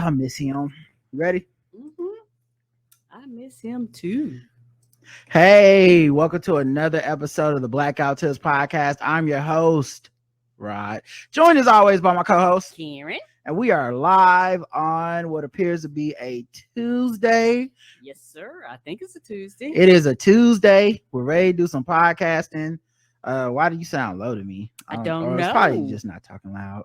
I miss him. Ready? Mm-hmm. I miss him too. Hey, welcome to another episode of the Blackout Tips podcast. I'm your host, Rod. Joined as always by my co-host, Karen. and we are live on what appears to be a Tuesday. Yes, sir. I think it's a Tuesday. It is a Tuesday. We're ready to do some podcasting. Why do you sound low to me? I don't or know. It's probably just not talking loud.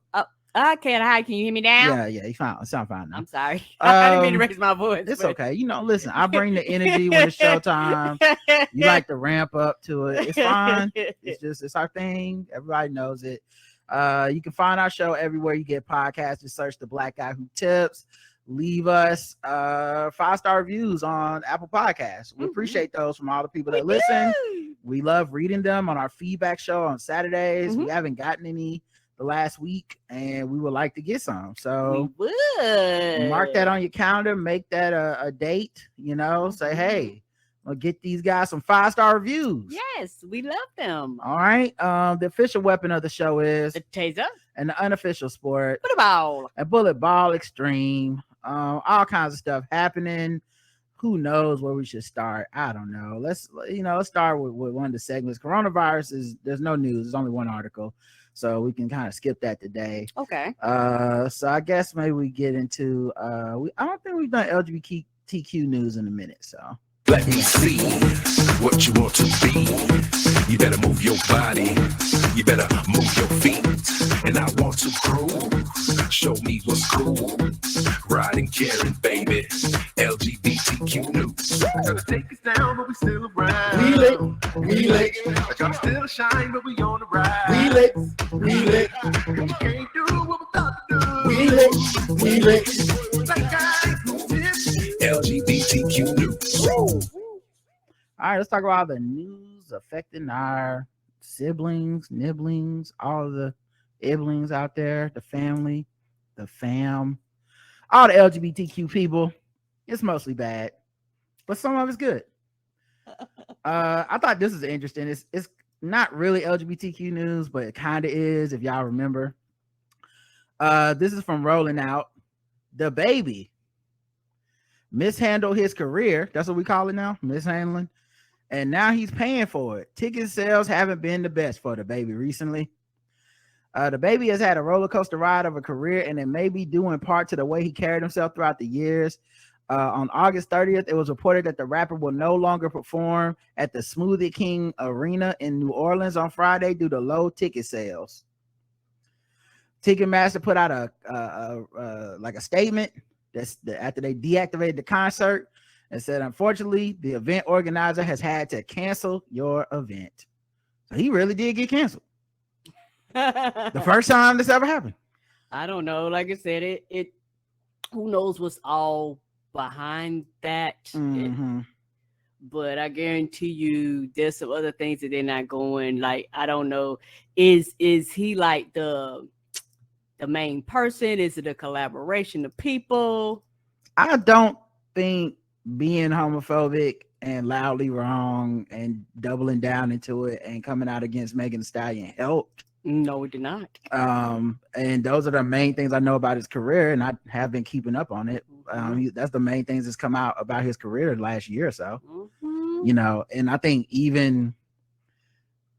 Okay, hi. Can you hear me now? Yeah, you sound fine now. I'm sorry. I didn't mean to raise my voice. It's okay. Listen, I bring the energy when it's showtime. You like to ramp up to it. It's fine. It's our thing. Everybody knows it. You can find our show everywhere you get podcasts. Just search The Black Guy Who Tips. Leave us 5-star reviews on Apple Podcasts. We appreciate those from all the people that listen. We love reading them on our feedback show on Saturdays. We haven't gotten any the last week, and we would like to get some. So we would mark that on your calendar. Make that a date. Say, hey, I'll get these guys some 5-star reviews. Yes, we love them. All right. The official weapon of the show is the taser, and the unofficial sport, bullet ball extreme. All kinds of stuff happening. Who knows where we should start? I don't know. Let's start with one of the segments. Coronavirus there's no news. There's only one article, so we can kind of skip that today. Okay. So I guess maybe we get into I don't think we've done LGBTQ news in a minute. So let me see what you want to be. You better move your body. You better move your feet. And I want to groove. Show me what's cool. Riding Karen, baby. LGBTQ news. Gonna take us down, but we still around. We lit. Gonna still shine, but we on the ride. We lit. You can't do what we thought to do. We lit. Like guys who tips. LGBTQ news. All right, let's talk about the news affecting our siblings, nibblings, all of the iblings out there, the family, the fam, all the LGBTQ people. It's mostly bad, but some of it's good. I thought this is interesting. It's not really LGBTQ news, but it kind of is, if y'all remember. This is from Rolling Out. The baby mishandled his career. That's what we call it now, mishandling. And now he's paying for it. Ticket sales haven't been the best for the baby recently. The baby has had a roller coaster ride of a career, and it may be due in part to the way he carried himself throughout the years. On August 30th, it was reported that the rapper will no longer perform at the Smoothie King Arena in New Orleans on Friday due to low ticket sales. Ticketmaster put out a statement after they deactivated the concert and said, unfortunately, the event organizer has had to cancel your event. So he really did get canceled. The first time this ever happened. I don't know. Like I said, it who knows what's all behind that. But I guarantee you there's some other things that they're not going. Like, I don't know. Is he like the main person? Is it a collaboration of people? I don't think being homophobic and loudly wrong and doubling down into it and coming out against Megan Thee Stallion helped. No, it did not. And those are the main things I know about his career, and I have been keeping up on it. That's the main things that's come out about his career the last year or so. And I think even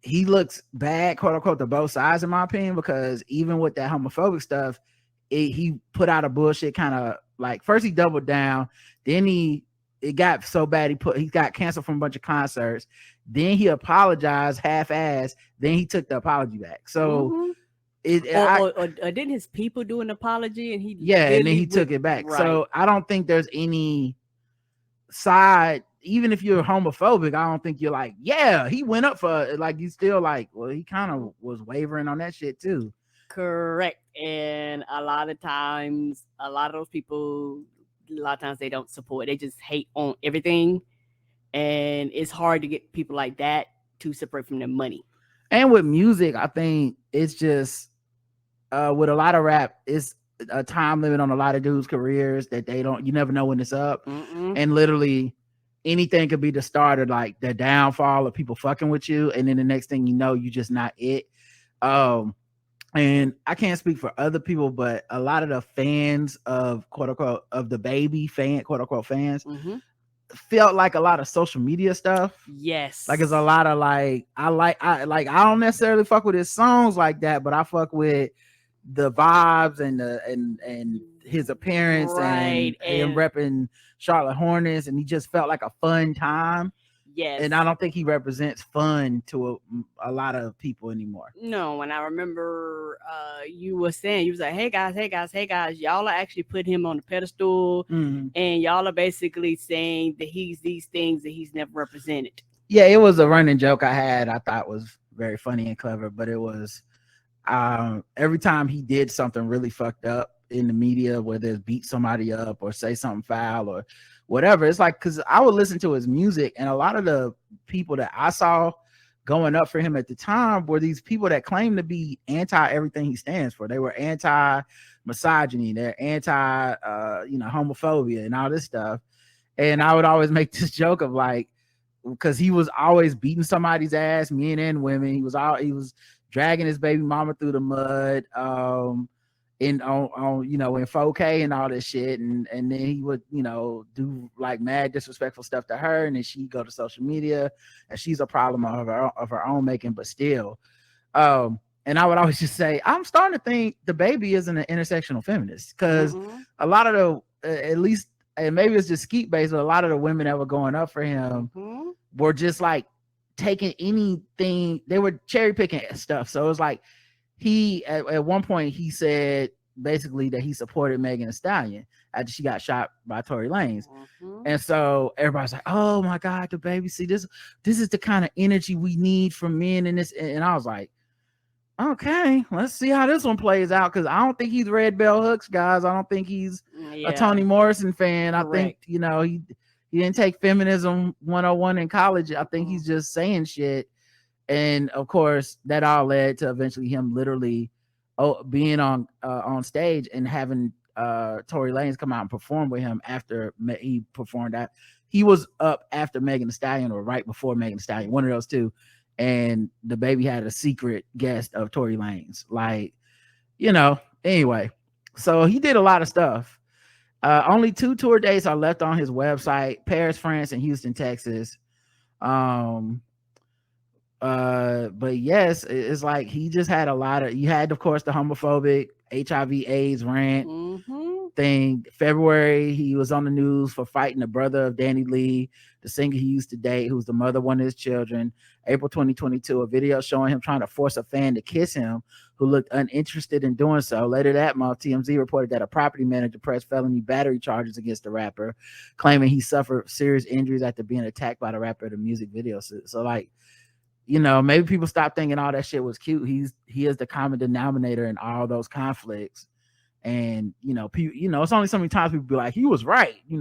he looks bad, quote unquote, to both sides, in my opinion, because even with that homophobic stuff, he put out a bullshit kind of like, first he doubled down, then it got so bad he got canceled from a bunch of concerts, then he apologized half-assed, then he took the apology back. So didn't his people do an apology and and then he took it back. Right. So I don't think there's any side, even if you're homophobic, I don't think you're like, yeah, he went up for, like, you still like, well, he kind of was wavering on that shit too. Correct. And a lot of times, a lot of those people, a lot of times they don't support, they just hate on everything. And it's hard to get people like that to separate from their money. And with music, I think it's just, with a lot of rap, it's a time limit on a lot of dudes' careers that you never know when it's up. And literally anything could be the start of like the downfall of people fucking with you. And then the next thing you know, you just not it. And I can't speak for other people, but a lot of the fans of quote unquote of the baby fan, quote unquote fans, felt like a lot of social media stuff. Yes. Like it's a lot of like I don't necessarily fuck with his songs like that, but I fuck with the vibes and his appearance and him repping Charlotte Hornets, and he just felt like a fun time. Yes. And I don't think he represents fun to a lot of people anymore. No, and I remember you were saying, you was like, hey guys, y'all are actually putting him on the pedestal, and y'all are basically saying that he's these things that he's never represented. Yeah, it was a running joke I thought was very funny and clever, but it was every time he did something really fucked up in the media, whether it's beat somebody up or say something foul or whatever, it's like, because I would listen to his music, and a lot of the people that I saw going up for him at the time were these people that claim to be anti everything he stands for. They were anti misogyny, they're anti homophobia and all this stuff. And I would always make this joke of like, because he was always beating somebody's ass, men and women. He was dragging his baby mama through the mud, in 4K and all this shit, and then he would do like mad disrespectful stuff to her, and then she'd go to social media, and she's a problem of her own making, but still. And I would always just say, I'm starting to think the baby isn't an intersectional feminist, because a lot of the at least, and maybe it's just skeet based, but a lot of the women that were going up for him were just like taking anything, they were cherry picking stuff. So it was like he at one point he said basically that he supported Megan Thee Stallion after she got shot by Tory Lanez. And so everybody's like, oh my God, the baby, see, this is the kind of energy we need from men in this. And I was like, okay, let's see how this one plays out, because I don't think he's Red Bell Hooks, guys. I don't think he's a Toni Morrison fan. Correct. I think he didn't take feminism 101 in college. I think he's just saying shit. And of course, that all led to eventually him literally being on stage and having Tory Lanez come out and perform with him after he performed that. He was up after Megan Thee Stallion or right before Megan Thee Stallion, one of those two. And the baby had a secret guest of Tory Lanez. Like, anyway. So he did a lot of stuff. Only 2 tour dates are left on his website: Paris, France, and Houston, Texas. But yes, it's like he just had a lot of, you had, of course, the homophobic HIV/AIDS rant thing. February, he was on the news for fighting the brother of Danny Lee, the singer he used to date, who's the mother of one of his children. April 2022, a video showing him trying to force a fan to kiss him who looked uninterested in doing so. Later that month, TMZ reported that a property manager pressed felony battery charges against the rapper, claiming he suffered serious injuries after being attacked by the rapper in the music video. So like, maybe people stop thinking all that shit was cute. He is the common denominator in all those conflicts. And people, it's only so many times people be like, he was right. He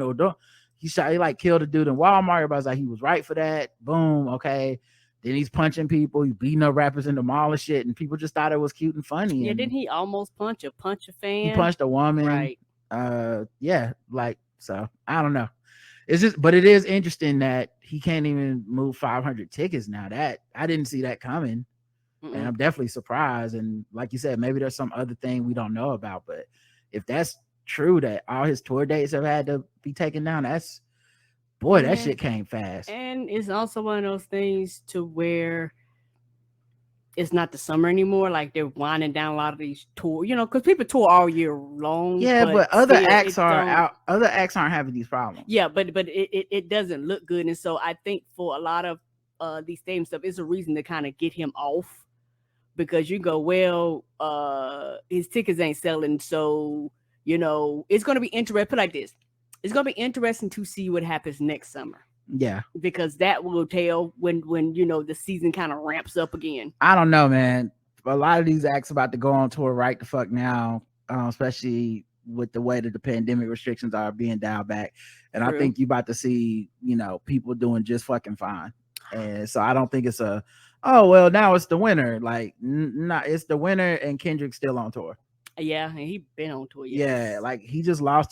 like killed a dude in Walmart. Everybody's like, he was right for that. Boom. Okay. Then he's punching people. He's beating up rappers in the mall and shit. And people just thought it was cute and funny. Yeah, didn't he almost punch a fan? He punched a woman. Right. Yeah. Like, so I don't know. It's just, but it is interesting that he can't even move 500 tickets now. That I didn't see that coming. And I'm definitely surprised. And like you said, maybe there's some other thing we don't know about. But if that's true, that all his tour dates have had to be taken down, that shit came fast. And it's also one of those things to where it's not the summer anymore. Like they're winding down a lot of these tours, because people tour all year long. Yeah, but other acts are out. Other acts aren't having these problems. Yeah, but it doesn't look good. And so I think for a lot of these same stuff, it's a reason to kind of get him off. Because you go, well, his tickets ain't selling, so it's going to be interesting. Put it like this: it's going to be interesting to see what happens next summer. Yeah, because that will tell when the season kind of ramps up again. I don't know, man. A lot of these acts about to go on tour right the fuck now, especially with the way that the pandemic restrictions are being dialed back, and True. I think you about to see people doing just fucking fine. And so I don't think it's oh well, now it's the winter. Like, it's the winter, and Kendrick's still on tour. Yeah, and he been on tour. Yes. Yeah, like he just lost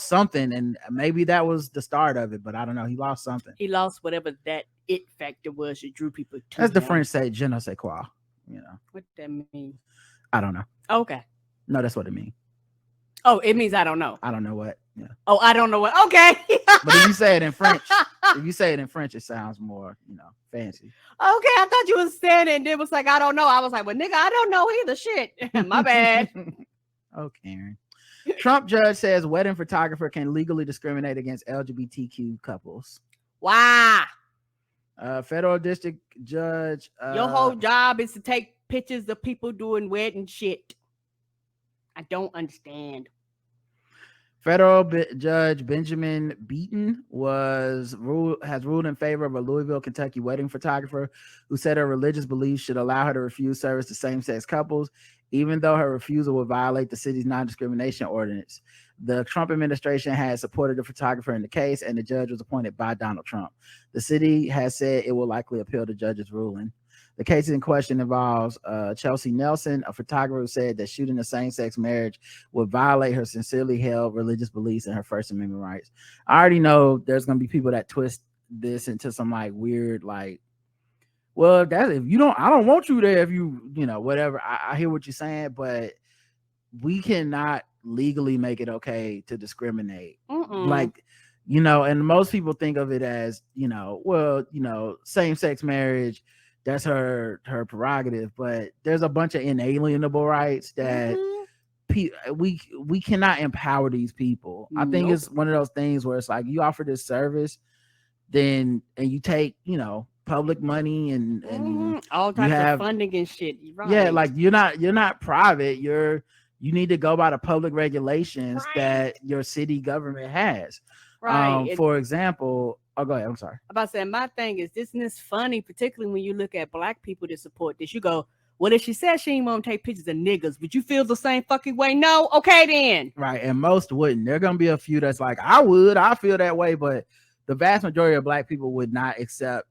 something, and maybe that was the start of it. But I don't know. He lost something. He lost whatever that it factor was that drew people to. That's him. The French say "je ne sais quoi." What that mean? I don't know. Okay. No, that's what it means. Oh, it means I don't know. I don't know what. Yeah. Oh, I don't know what. Okay. But if you say it in French, it sounds more, fancy. Okay, I thought you was saying it and it was like, I don't know. I was like, well, nigga, I don't know either. Shit. My bad. Oh, Karen. Trump judge says wedding photographer can legally discriminate against LGBTQ couples. Wow. Federal district judge. Your whole job is to take pictures of people doing wedding shit. I don't understand. Federal judge Benjamin Beaton has ruled in favor of a Louisville, Kentucky wedding photographer who said her religious beliefs should allow her to refuse service to same-sex couples, even though her refusal would violate the city's non-discrimination ordinance. The Trump administration has supported the photographer in the case, and the judge was appointed by Donald Trump. The city has said it will likely appeal the judge's ruling. The case in question involves Chelsea Nelson, a photographer who said that shooting a same-sex marriage would violate her sincerely held religious beliefs and her First Amendment rights. I already know there's going to be people that twist this into some like weird, like, well, that's if you don't, I don't want you there if you whatever. I hear what you're saying, but we cannot legally make it okay to discriminate. Like, and most people think of it as, same-sex marriage, that's her prerogative, but there's a bunch of inalienable rights that we cannot empower these people. I think it's one of those things where it's like you offer this service, and you take public money and all types of funding and shit. Right. Yeah, like you're not private. You need to go by the public regulations that your city government has. Right. For example. Oh, go ahead. I'm sorry. About saying my thing is this, and it's funny, particularly when you look at Black people that support this. You go, well, if she said she ain't want to take pictures of niggas, would you feel the same fucking way? No. Okay, then. Right. And most wouldn't. There are going to be a few that's like, I feel that way. But the vast majority of Black people would not accept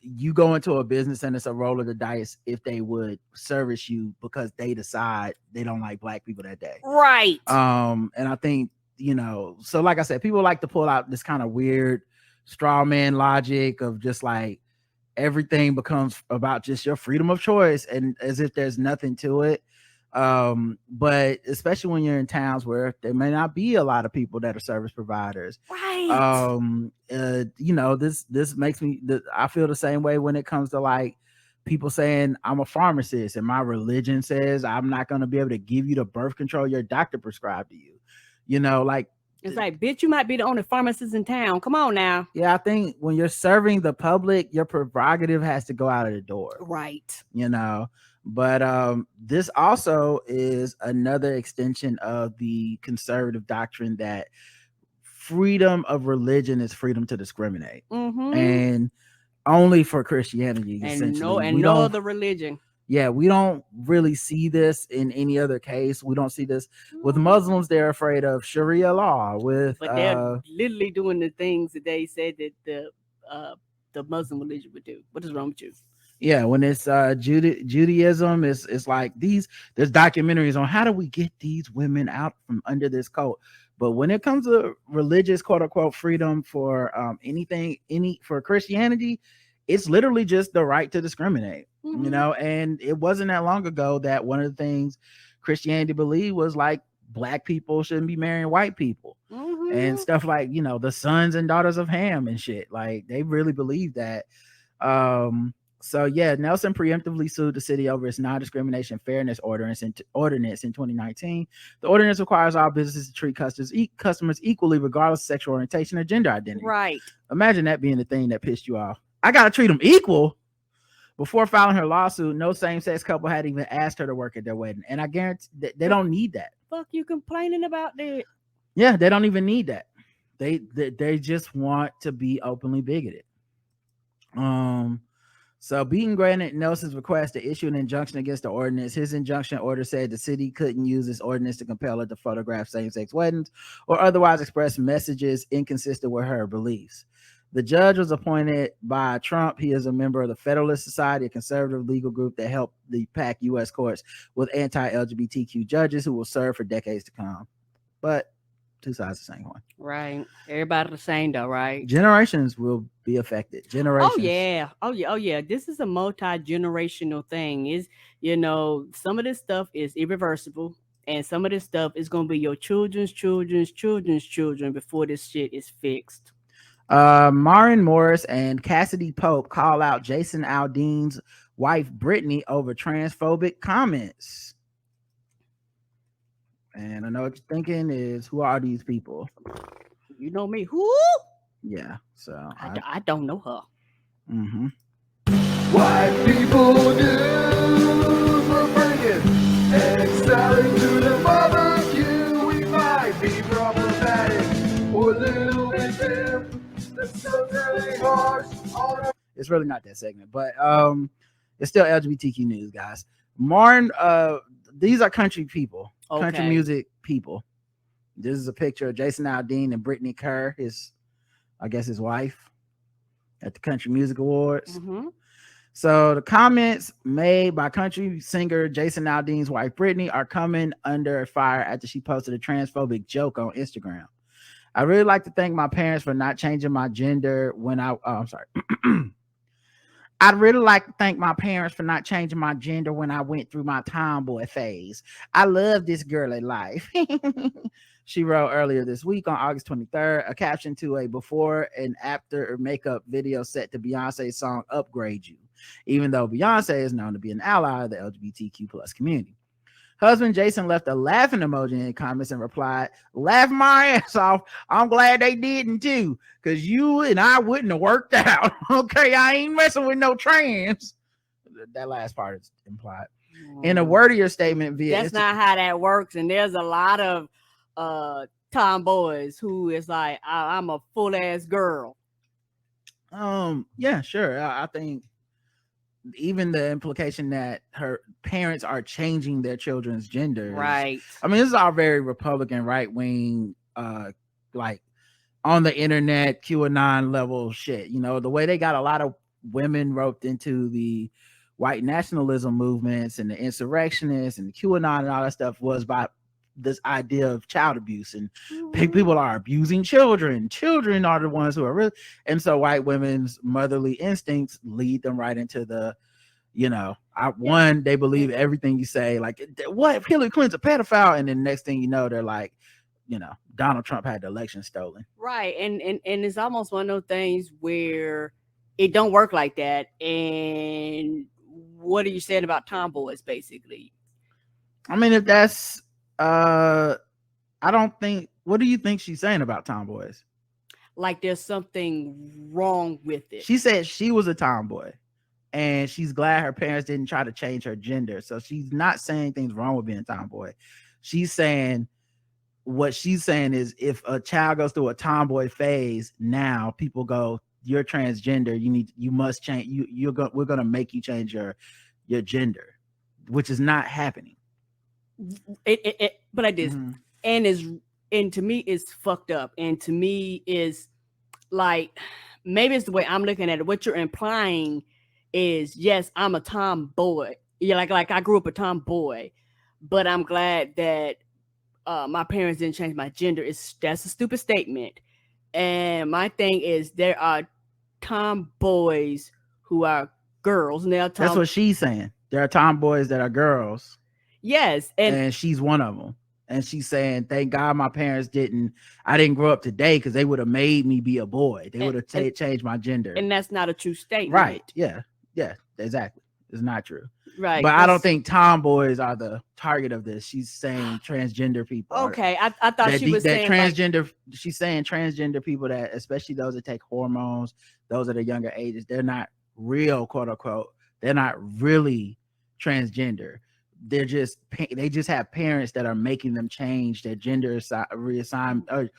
you go into a business and it's a roll of the dice if they would service you because they decide they don't like Black people that day. Right. And I think, so like I said, people like to pull out this kind of weird straw man logic of just like everything becomes about just your freedom of choice and as if there's nothing to it. But especially when you're in towns where there may not be a lot of people that are service providers. Right. This makes me, I feel the same way when it comes to like people saying I'm a pharmacist and my religion says I'm not going to be able to give you the birth control your doctor prescribed to you. It's like, bitch, you might be the only pharmacist in town. Come on now. Yeah, I think when you're serving the public, your prerogative has to go out of the door. Right. But this also is another extension of the conservative doctrine that freedom of religion is freedom to discriminate. And only for Christianity, essentially. And no other religion. Yeah, we don't really see this in any other case. We don't see this with Muslims. They're afraid of Sharia law. But they're literally doing the things that they said that the Muslim religion would do. What is wrong with you? Yeah, when it's Judaism, it's like there's documentaries on how do we get these women out from under this cult. But when it comes to religious quote unquote freedom for for Christianity, it's literally just the right to discriminate. And it wasn't that long ago that one of the things Christianity believed was like Black people shouldn't be marrying white people and stuff like, the sons and daughters of Ham and shit. Like they really believe that. So yeah, Nelson preemptively sued the city over its non-discrimination fairness ordinance in 2019. The ordinance requires all businesses to treat customers equally, regardless of sexual orientation or gender identity. Right. Imagine that being the thing that pissed you off. I gotta treat them equal. Before filing her lawsuit, no same-sex couple had even asked her to work at their wedding, and I guarantee that they don't need that. Fuck you complaining about that? Yeah, they don't even need that. They just want to be openly bigoted. So Beaton granted Nelson's request to issue an injunction against the ordinance. His injunction order said the city couldn't use this ordinance to compel her to photograph same-sex weddings or otherwise express messages inconsistent with her beliefs. The judge was appointed by Trump. He is a member of the Federalist Society, a conservative legal group that helped pack U.S. courts with anti-LGBTQ judges who will serve for decades to come. But two sides of the same coin. Right. Everybody the same though, right? Generations will be affected. Generations. Oh yeah. Oh yeah. Oh yeah. This is a multi-generational thing. Is some of this stuff is irreversible, and some of this stuff is gonna be your children's children before this shit is fixed. Marin Morris and Cassidy Pope call out Jason Aldean's wife Brittany over transphobic comments. And I know what you're thinking is, who are these people? You know me. Who? Yeah. So I don't know her. Mm-hmm. White people news we're bringing and selling to the barbecue. We might be problematic or a little bit dim. It's so really harsh on our. It's really not that segment, but it's still LGBTQ news, guys. Marin, these are country people, country music people. This is a picture of Jason Aldean and Brittany Kerr, his wife, at the Country Music Awards. Mm-hmm. So the comments made by country singer Jason Aldean's wife Brittany are coming under fire after she posted a transphobic joke on Instagram. I really like to thank my parents for not changing my gender when I'm sorry. I'd really like to thank my parents for not changing my gender when I went through my tomboy phase. I love this girly life. She wrote earlier this week on August 23rd, a caption to a before and after makeup video set to Beyonce's song Upgrade You, even though Beyonce is known to be an ally of the LGBTQ plus community. Husband Jason left a laughing emoji in the comments and replied, "Laugh my ass off. I'm glad they didn't too, because you and I wouldn't have worked out." Okay, I ain't messing with no trans. That last part is implied. In a wordier statement via That's not how that works. And there's a lot of tomboys who is like, I'm a full ass girl. Yeah, sure. I think even the implication that her parents are changing their children's genders, right? I mean, this is all very Republican, right wing, like on the internet, QAnon level shit. You know, the way they got a lot of women roped into the white nationalism movements and the insurrectionists and the QAnon and all that stuff was by this idea of child abuse, and people are abusing children. Children are the ones who are really, and so white women's motherly instincts lead them right into the, they believe everything you say, like, what, Hillary Clinton's a pedophile, and then next thing you know, they're like, Donald Trump had the election stolen. Right. And it's almost one of those things where it don't work like that. And what are you saying about tomboys, basically? I mean, if that's I don't think, what do you think she's saying about tomboys? Like there's something wrong with it. She said she was a tomboy and she's glad her parents didn't try to change her gender. So she's not saying things wrong with being a tomboy. She's saying, what she's saying is, if a child goes through a tomboy phase, now people go, you're transgender, you must change, we're gonna make you change your gender, which is not happening. But I did, and to me it's fucked up, and to me is like, maybe it's the way I'm looking at it. What you're implying is, yes, I'm a tomboy. Yeah, like I grew up a tomboy, but I'm glad that my parents didn't change my gender. That's a stupid statement. And my thing is, there are tomboys who are girls, and that's what she's saying. There are tomboys that are girls. Yes, and she's one of them. And she's saying, thank God my parents I didn't grow up today, because they would have made me be a boy. They would have changed my gender. And that's not a true statement. Right. Yeah, exactly. It's not true. Right. But I don't think tomboys are the target of this. She's saying transgender people. Okay. I thought she was saying transgender, she's saying transgender people, that especially those that take hormones, those at a younger ages, they're not real, quote unquote. They're not really transgender. They just have parents that are making them change their gender, reassign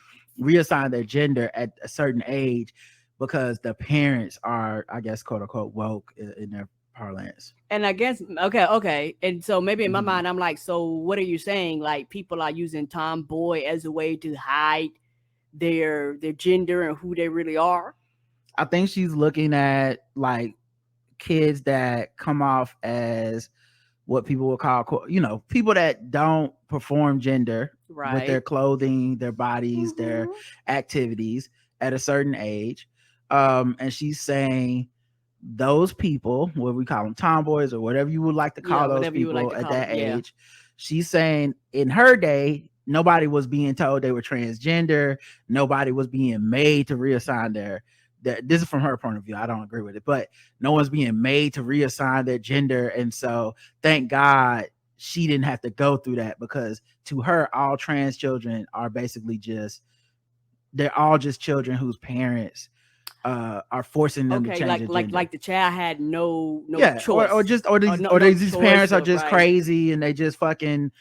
their gender at a certain age, because the parents are, I guess, quote unquote, woke in their parlance. And I guess, okay. And so maybe in my mind, I'm like, so what are you saying? Like, people are using tomboy as a way to hide their gender and who they really are? I think she's looking at like kids that come off as what people would call, people that don't perform gender with their clothing, their bodies, their activities at a certain age. And she's saying those people, what we call them, tomboys or whatever you would like to call those people at that age, she's saying in her day, nobody was being told they were transgender. Nobody was being made to reassign this is from her point of view. I don't agree with it, but no one's being made to reassign their gender. And so thank God she didn't have to go through that, because to her, all trans children are basically they're all just children whose parents are forcing them to change their gender. Like the child had no choice, or these parents are just crazy and they just fucking,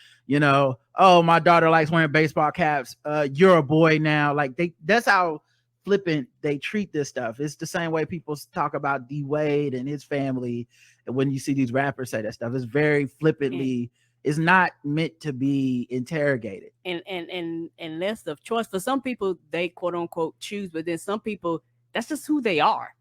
oh, my daughter likes wearing baseball caps, you're a boy now. Like that's how flippant they treat this stuff. It's the same way people talk about D Wade and his family, and when you see these rappers say that stuff, it's very flippantly. It's not meant to be interrogated and less of choice. For some people, they quote unquote choose, but then some people, that's just who they are.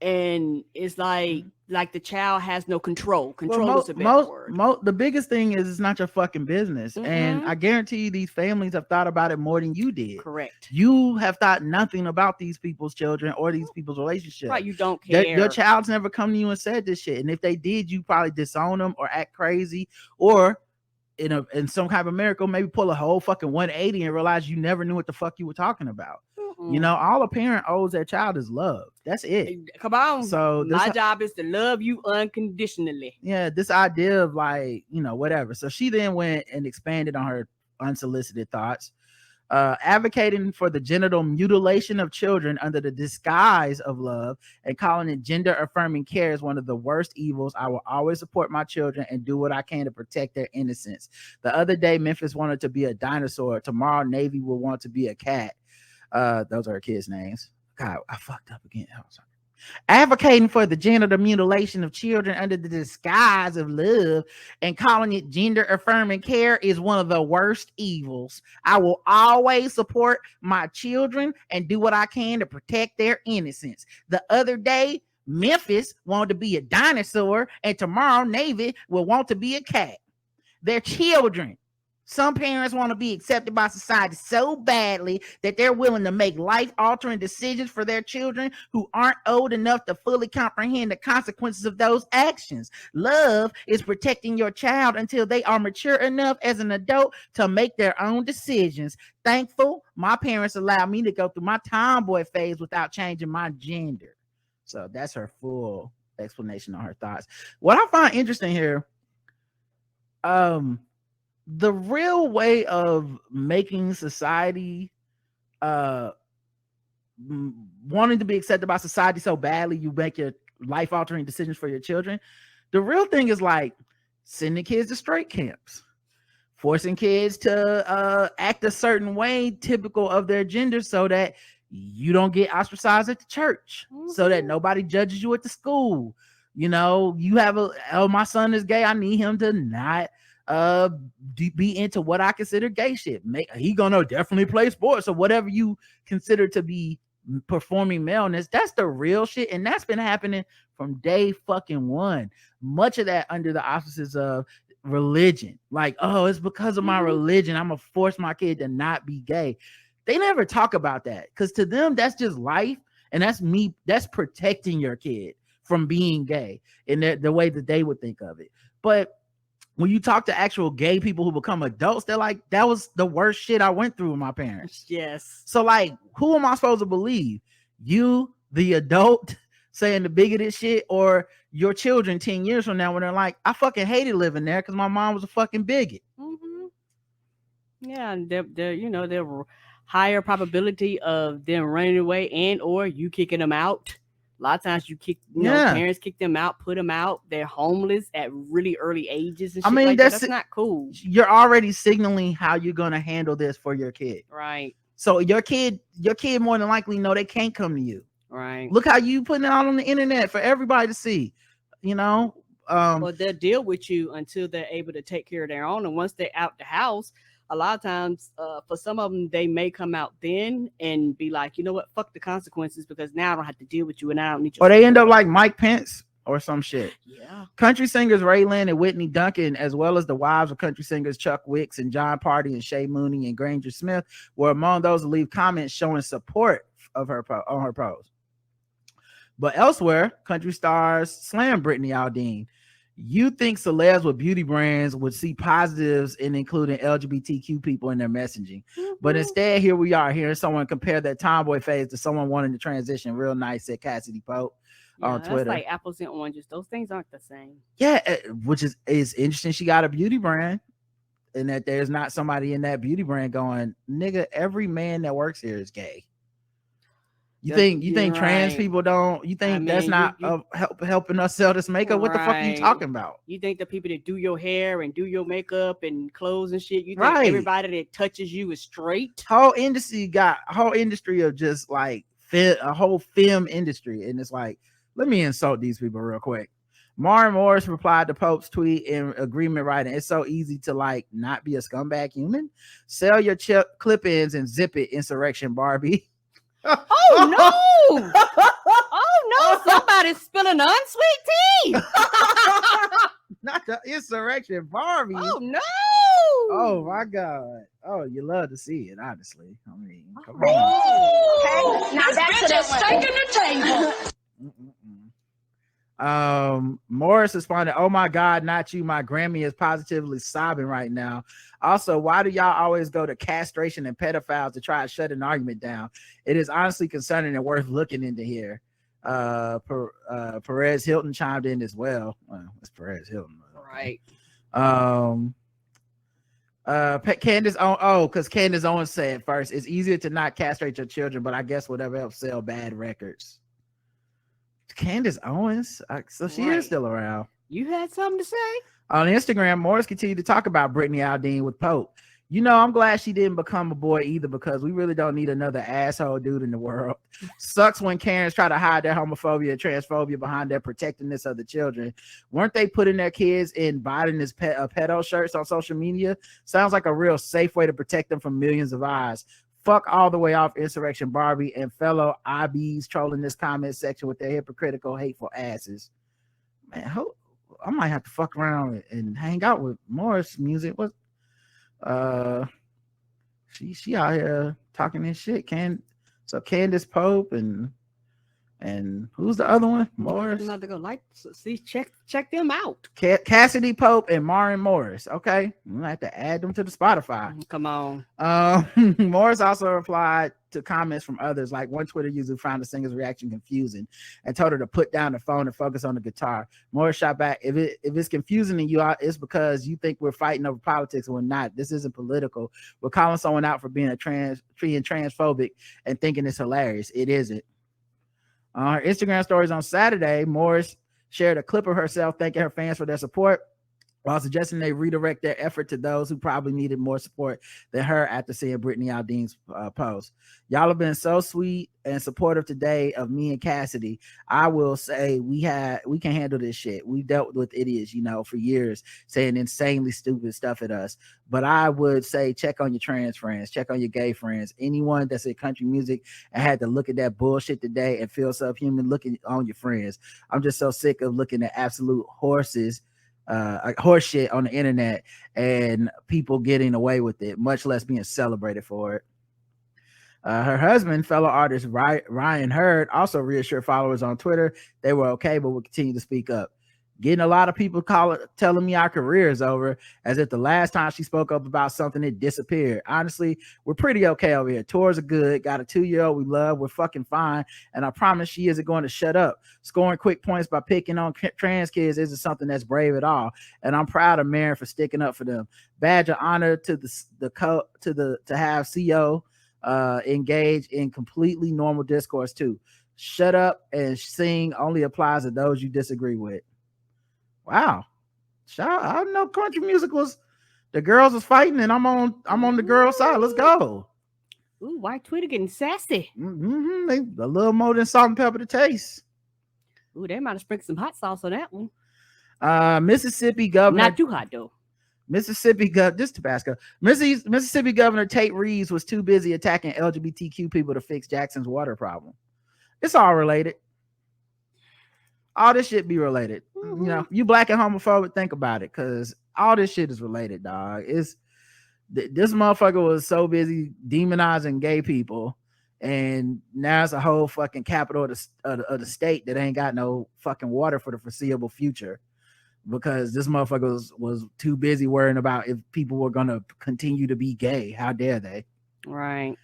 And it's like the child has no control. Control is a better word. The biggest thing is it's not your fucking business. And I guarantee you these families have thought about it more than you did. Correct. You have thought nothing about these people's children or these people's relationships. Right, you don't care. Your child's never come to you and said this shit. And if they did, you probably disown them or act crazy, or in some kind of miracle, maybe pull a whole fucking 180 and realize you never knew what the fuck you were talking about. All a parent owes their child is love. That's it. Come on. So my job is to love you unconditionally. Yeah, this idea of like, whatever. So she then went and expanded on her unsolicited thoughts, advocating for the genital mutilation of children under the disguise of love and calling it gender affirming care is one of the worst evils. I will always support my children and do what I can to protect their innocence. The other day, Memphis wanted to be a dinosaur. Tomorrow, Navy will want to be a cat. Those are her kids' names. God, I fucked up again. Oh, sorry. Advocating for the genital mutilation of children under the disguise of love and calling it gender affirming care is one of the worst evils. I will always support my children and do what I can to protect their innocence. The other day, Memphis wanted to be a dinosaur, and tomorrow Navy will want to be a cat. They're children. Some parents want to be accepted by society so badly that they're willing to make life-altering decisions for their children who aren't old enough to fully comprehend the consequences of those actions. Love is protecting your child until they are mature enough as an adult to make their own decisions. Thankful, my parents allowed me to go through my tomboy phase without changing my gender. So that's her full explanation on her thoughts. What I find interesting here, the real way of making society wanting to be accepted by society so badly you make your life-altering decisions for your children, the real thing is like sending kids to straight camps, forcing kids to act a certain way typical of their gender so that you don't get ostracized at the church, so that nobody judges you at the school. You have my son is gay, I need him to not be into what I consider gay shit. He gonna definitely play sports or whatever you consider to be performing maleness. That's the real shit, and that's been happening from day fucking one. Much of that under the auspices of religion. Like, oh, it's because of my religion, I'm gonna force my kid to not be gay. They never talk about that, because to them that's just life, and that's protecting your kid from being gay in the way that they would think of it. But when you talk to actual gay people who become adults, they're like, that was the worst shit I went through with my parents. Yes. So like, who am I supposed to believe? You, the adult, saying the bigoted shit, or your children 10 years from now when they're like, I fucking hated living there because my mom was a fucking bigot. Yeah, and they're higher probability of them running away and or you kicking them out. A lot of times you kick, parents kick them out, put them out. They're homeless at really early ages. And shit that's not cool. You're already signaling how you're going to handle this for your kid. Right. So your kid more than likely know they can't come to you. Right. Look how you putting it out on the internet for everybody to see, well, they'll deal with you until they're able to take care of their own. And once they're out the house, a lot of times, for some of them, they may come out then and be like, you know what, fuck the consequences, because now I don't have to deal with you and I don't need you. Or they end up like Mike Pence or some shit. Yeah. Country singers Ray Lynn and Whitney Duncan, as well as the wives of country singers Chuck Wicks and John Party and Shay Mooney and Granger Smith, were among those to leave comments showing support of her on her post. But elsewhere, country stars slam Brittany Aldean. You think celebs with beauty brands would see positives in including LGBTQ people in their messaging. But instead, here we are hearing someone compare that tomboy phase to someone wanting to transition. Real nice, said Cassidy Pope on Twitter. That's like apples and oranges. Those things aren't the same. Yeah, which is interesting. She got a beauty brand, and that there's not somebody in that beauty brand going, nigga, every man that works here is gay. You think trans people don't? You think that's not helping us sell this makeup? What the fuck are you talking about? You think the people that do your hair and do your makeup and clothes and shit, you think everybody that touches you is straight? Whole industry of just like a whole film industry, and it's like, let me insult these people real quick. Maren Morris replied to Pope's tweet in agreement writing, "It's so easy to like not be a scumbag human. Sell your clip-ins and zip it, Insurrection Barbie." Oh no! Oh no! Somebody's spilling unsweet tea. Not the Insurrection Barbie. Oh no! Oh my God! Oh, you love to see it, honestly. I mean, come on. Okay, now back to the table. Morris responded, "Oh my God, not you. My Grammy is positively sobbing right now. Also, why do y'all always go to castration and pedophiles to try to shut an argument down? It is honestly concerning and worth looking into here." Perez Hilton chimed in as well. It's Perez Hilton, right? Candace because Candace Owens said first, it's easier to not castrate your children, but I guess whatever helps sell bad records. Candace Owens, so she is still around. You had something to say? On Instagram, Morris continued to talk about Brittany Aldean with Pope. You know, I'm glad she didn't become a boy either, because we really don't need another asshole dude in the world. Sucks when Karens try to hide their homophobia and transphobia behind their protectiveness of the children. Weren't they putting their kids in Biden's pedo shirts on social media? Sounds like a real safe way to protect them from millions of eyes. Fuck all the way off Insurrection Barbie and fellow IBs trolling this comment section with their hypocritical, hateful asses. Man, I might have to fuck around and hang out with Morris music. What? She out here talking this shit. So Candace Pope and who's the other one? Morris. I'm about to go check them out. Cassidy Pope and Maren Morris. Okay, I'm gonna have to add them to the Spotify. Come on. Morris also replied to comments from others, like one Twitter user found the singer's reaction confusing and told her to put down the phone and focus on the guitar. Morris shot back, if it's confusing to you, it's because you think we're fighting over politics. We're not. This isn't political. We're calling someone out for being transphobic and thinking it's hilarious. It isn't. On her Instagram stories on Saturday, Morris shared a clip of herself thanking her fans for their support, while suggesting they redirect their effort to those who probably needed more support than her after seeing Brittany Aldean's post. Y'all have been so sweet and supportive today of me and Cassidy. I will say we can handle this shit. We dealt with idiots, for years, saying insanely stupid stuff at us. But I would say check on your trans friends, check on your gay friends, anyone that's in country music and had to look at that bullshit today and feel subhuman, looking on your friends. I'm just so sick of looking at absolute horse shit on the internet and people getting away with it, much less being celebrated for it. Her husband, fellow artist Ryan Hurd, also reassured followers on Twitter they were okay, but will continue to speak up. Getting a lot of people telling me our career is over, as if the last time she spoke up about something, it disappeared. Honestly, we're pretty okay over here. Tours are good. Got a 2-year-old we love. We're fucking fine. And I promise she isn't going to shut up. Scoring quick points by picking on trans kids isn't something that's brave at all. And I'm proud of Maren for sticking up for them. Badge of honor to have CO engage in completely normal discourse too. Shut up and sing only applies to those you disagree with. Wow. I know country music was the girls was fighting and I'm on the girls' side. Let's go. Ooh, white Twitter getting sassy. They a little more than salt and pepper to taste. Ooh, they might have sprinkled some hot sauce on that one. Mississippi governor, not too hot though. Mississippi Tabasco. Mississippi Governor Tate Reeves was too busy attacking LGBTQ people to fix Jackson's water problem. It's all related. all this shit be related. You know, you black and homophobic, think about it, because all this shit is related, dog. It's this motherfucker was so busy demonizing gay people, and now it's a whole fucking capital of the state that ain't got no fucking water for the foreseeable future, because this motherfucker was too busy worrying about if people were gonna continue to be gay. How dare they? Right.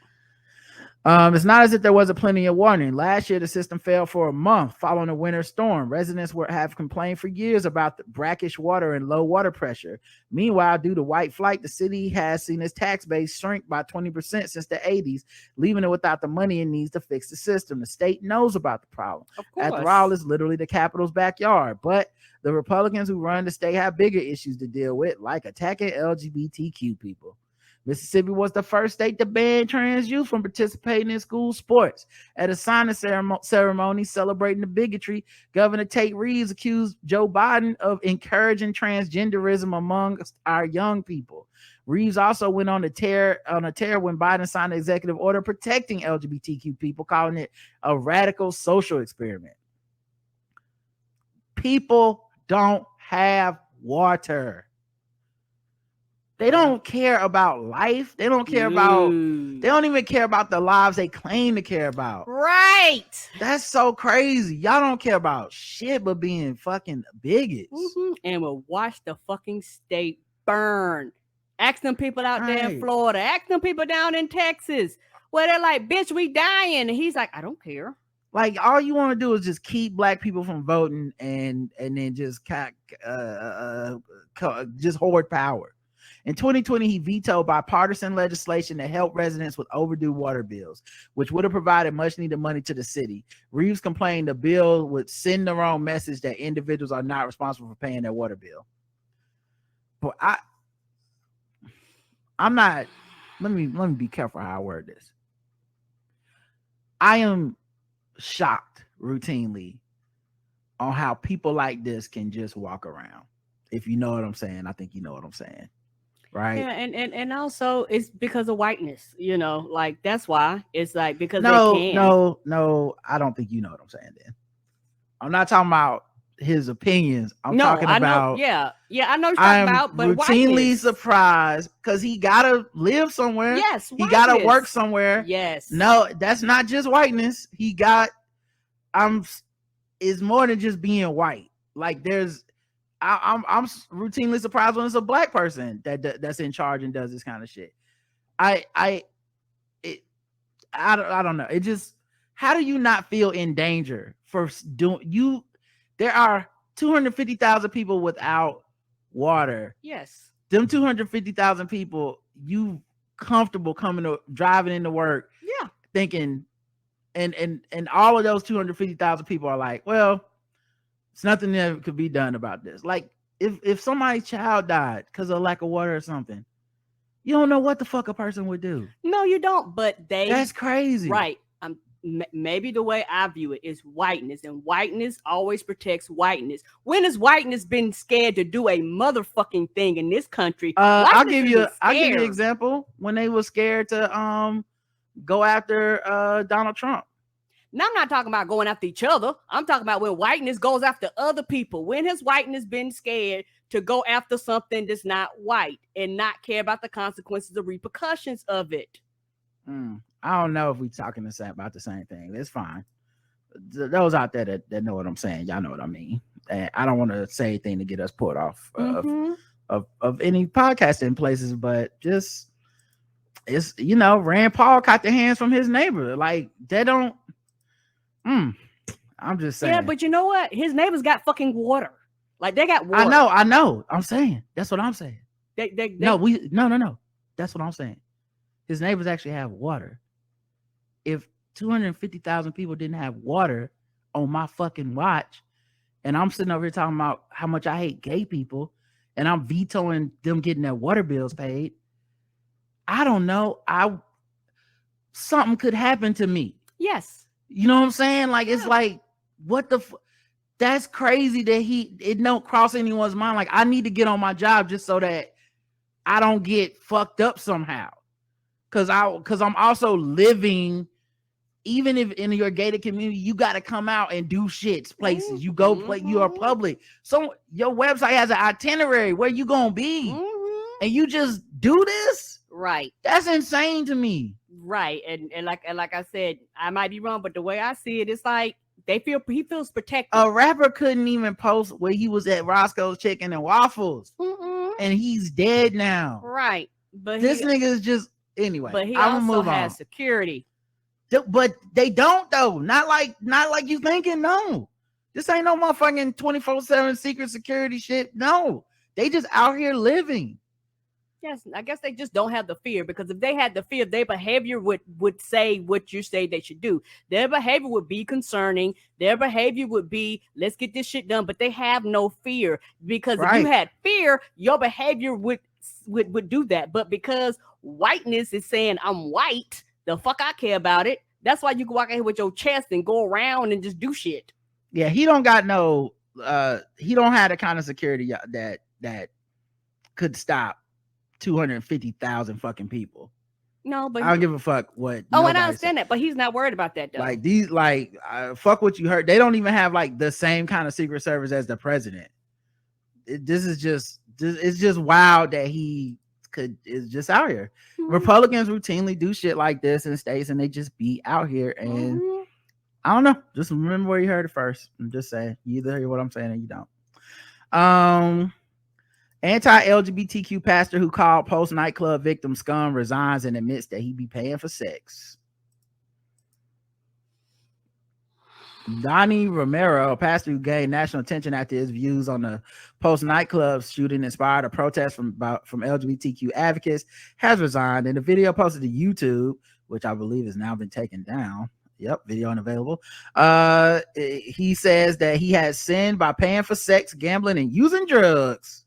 It's not as if there wasn't plenty of warning. Last year, the system failed for a month following a winter storm. Residents have complained for years about the brackish water and low water pressure. Meanwhile, due to white flight, the city has seen its tax base shrink by 20% since the 80s, leaving it without the money it needs to fix the system. The state knows about the problem. After all, it's literally the Capitol's backyard. But the Republicans who run the state have bigger issues to deal with, like attacking LGBTQ people. Mississippi was the first state to ban trans youth from participating in school sports. At a signing ceremony celebrating the bigotry, Governor Tate Reeves accused Joe Biden of encouraging transgenderism among our young people. Reeves also went on a tear when Biden signed an executive order protecting LGBTQ people, calling it a radical social experiment. People don't have water. They don't care about life. They don't care about, they don't even care about the lives they claim to care about. Right. That's so crazy. Y'all don't care about shit but being fucking bigots. And we'll watch the fucking state burn. Ask them people out there in Florida. Ask them people down in Texas where they're like, bitch, we dying. And he's like, I don't care. Like, all you want to do is just keep black people from voting and then just just hoard power. In 2020, he vetoed bipartisan legislation that helped residents with overdue water bills, which would have provided much needed money to the city. Reeves complained the bill would send the wrong message that individuals are not responsible for paying their water bill. But I'm not, let me be careful how I word this. I am shocked routinely on how people like this can just walk around. If you know what I'm saying, I think you know what I'm saying. Right. Yeah, and also it's because of whiteness, you know, like that's why it's like because they can. No, I don't think you know what I'm saying then. I'm not talking about his opinions. I'm talking about I know what you're talking about, but routinely whiteness. Surprised because he gotta live somewhere. Yes, he gotta work somewhere. Yes. No, that's not just whiteness. It's more than just being white. Like I'm routinely surprised when it's a black person that's in charge and does this kind of shit. I don't know. It just, how do you not feel in danger for doing you? There are 250,000 people without water. Yes. Them 250,000 people, you comfortable driving into work. Yeah. Thinking, and all of those 250,000 people are like, well, it's nothing that could be done about this. Like if somebody's child died because of lack of water or something, you don't know what the fuck a person would do. No, you don't. But that's crazy. Right. Maybe the way I view it is whiteness, and whiteness always protects whiteness. When has whiteness been scared to do a motherfucking thing in this country? I'll give you an example. When they were scared to go after Donald Trump. Now, I'm not talking about going after each other. I'm talking about when whiteness goes after other people. When has whiteness been scared to go after something that's not white and not care about the consequences, the repercussions of it? I don't know if we're talking about the same thing. It's fine. Those out there that know what I'm saying, y'all know what I mean. And I don't want to say anything to get us put off of any podcasting places, but just, it's, you know, Rand Paul caught the hands from his neighbor. Like, they don't. I'm just saying. Yeah, but you know what? His neighbors got fucking water. Like, they got water. I know. I'm saying. That's what I'm saying. No. That's what I'm saying. His neighbors actually have water. If 250,000 people didn't have water on my fucking watch, and I'm sitting over here talking about how much I hate gay people, and I'm vetoing them getting their water bills paid, I don't know. Something could happen to me. Yes. You know what I'm saying? Like, it's like, what the that's crazy that it don't cross anyone's mind. Like, I need to get on my job just so that I don't get fucked up somehow. Cause I'm also living even if in your gated community, you got to come out and do shits places. You go play, you are public. So your website has an itinerary where you gonna be, and you just do this. Right. That's insane to me. Right. And like I said, I might be wrong, but the way I see it, it's like he feels protected. A rapper couldn't even post where he was at Roscoe's Chicken and Waffles, and he's dead now. Right. But this nigga is just anyway. But he I'm also has security. But they don't though. Not like you thinking. No, this ain't no motherfucking 24/7 secret security shit. No, they just out here living. Yes, I guess they just don't have the fear, because if they had the fear, their behavior would say what you say they should do. Their behavior would be concerning. Their behavior would be, let's get this shit done. But they have no fear, because if you had fear, your behavior would do that. But because whiteness is saying I'm white, the fuck I care about it. That's why you can walk out here with your chest and go around and just do shit. Yeah, he don't got no he don't have the kind of security that could stop 250,000 fucking people. No, but I don't give a fuck what. Oh, and I understand that, but he's not worried about that though. Like these, fuck what you heard. They don't even have like the same kind of secret service as the president. It's just wild that he is just out here. Republicans routinely do shit like this in states, and they just be out here. And I don't know. Just remember where you heard it first. I'm just saying. You either hear what I'm saying or you don't. Anti-LGBTQ pastor who called post nightclub victim scum resigns and admits that he be paying for sex. Donnie Romero, a pastor who gained national attention after his views on the post nightclub shooting inspired a protest from LGBTQ advocates, has resigned. In a video posted to YouTube, which I believe has now been taken down. Yep, video unavailable. He says that he has sinned by paying for sex, gambling, and using drugs.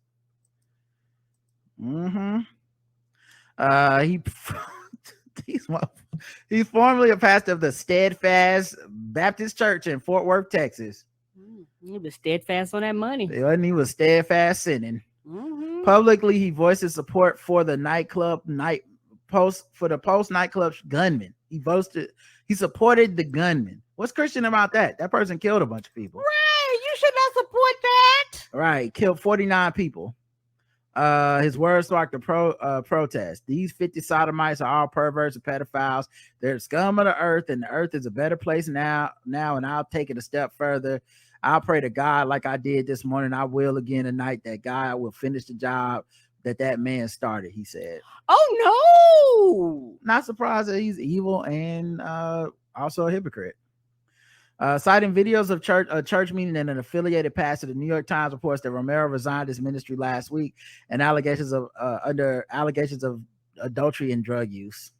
He's formerly a pastor of the Steadfast Baptist Church in Fort Worth, Texas. He was steadfast on that money. He was steadfast sinning. Publicly, he voiced his support for the post nightclub gunman. He supported the gunman. What's Christian about that? That person killed a bunch of people. Right, you should not support that. Right, killed 49 people. His words sparked a protest. These 50 sodomites are all perverts and pedophiles. They're the scum of the earth, and the earth is a better place now, and I'll take it a step further. I'll pray to God like I did this morning. I will again tonight, that God will finish the job that man started, he said. Oh, no. Not surprised that he's evil and also a hypocrite. Citing videos of a church meeting and an affiliated pastor, the New York Times reports that Romero resigned his ministry last week and under allegations of adultery and drug use.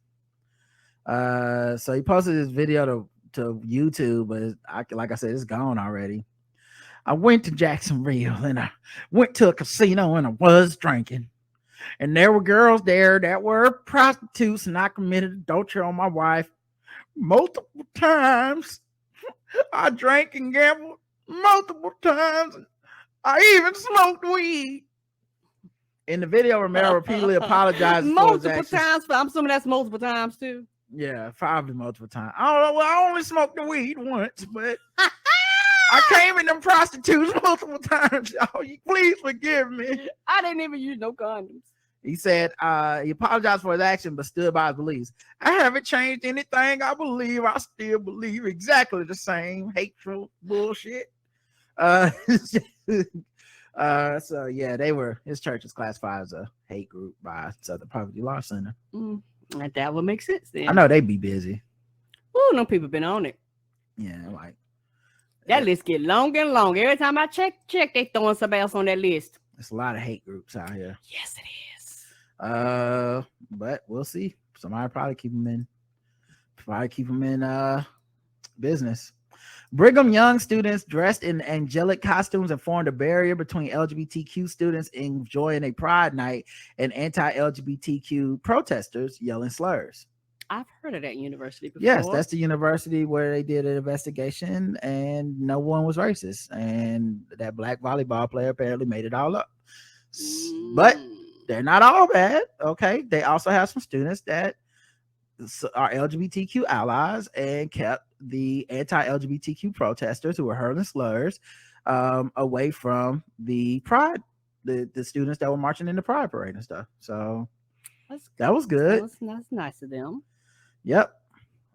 So he posted this video to YouTube, but like I said, it's gone already. I went to Jacksonville and I went to a casino and I was drinking, and there were girls there that were prostitutes, and I committed adultery on my wife multiple times. I drank and gambled multiple times. I even smoked weed. In the video, Romero repeatedly apologizes multiple times. I'm assuming that's multiple times too. Yeah, probably multiple times. I don't know. Well, I only smoked the weed once, but I came in them prostitutes multiple times. Oh, please forgive me. I didn't even use no condoms. He said he apologized for his action, but stood by his beliefs. I haven't changed anything. I believe. I still believe exactly the same hateful bullshit. So yeah, his church is classified as a hate group by Southern Poverty Law Center. That would make sense then. I know they be busy. Oh, no people been on it. Yeah, like that list get longer and longer. Every time I check, they throwing somebody else on that list. There's a lot of hate groups out here. Yes, it is. But we'll see. Somebody probably keep them in business. Brigham Young students dressed in angelic costumes and formed a barrier between LGBTQ students enjoying a pride night and anti-LGBTQ protesters yelling slurs. I've heard of that university before. Yes, that's the university where they did an investigation and no one was racist, and that black volleyball player apparently made it all up. But they're not all bad. Okay, they also have some students that our LGBTQ allies and kept the anti-LGBTQ protesters who were hurling slurs away from the pride, the students that were marching in the pride parade and stuff. So that was good. That's nice of them. Yep.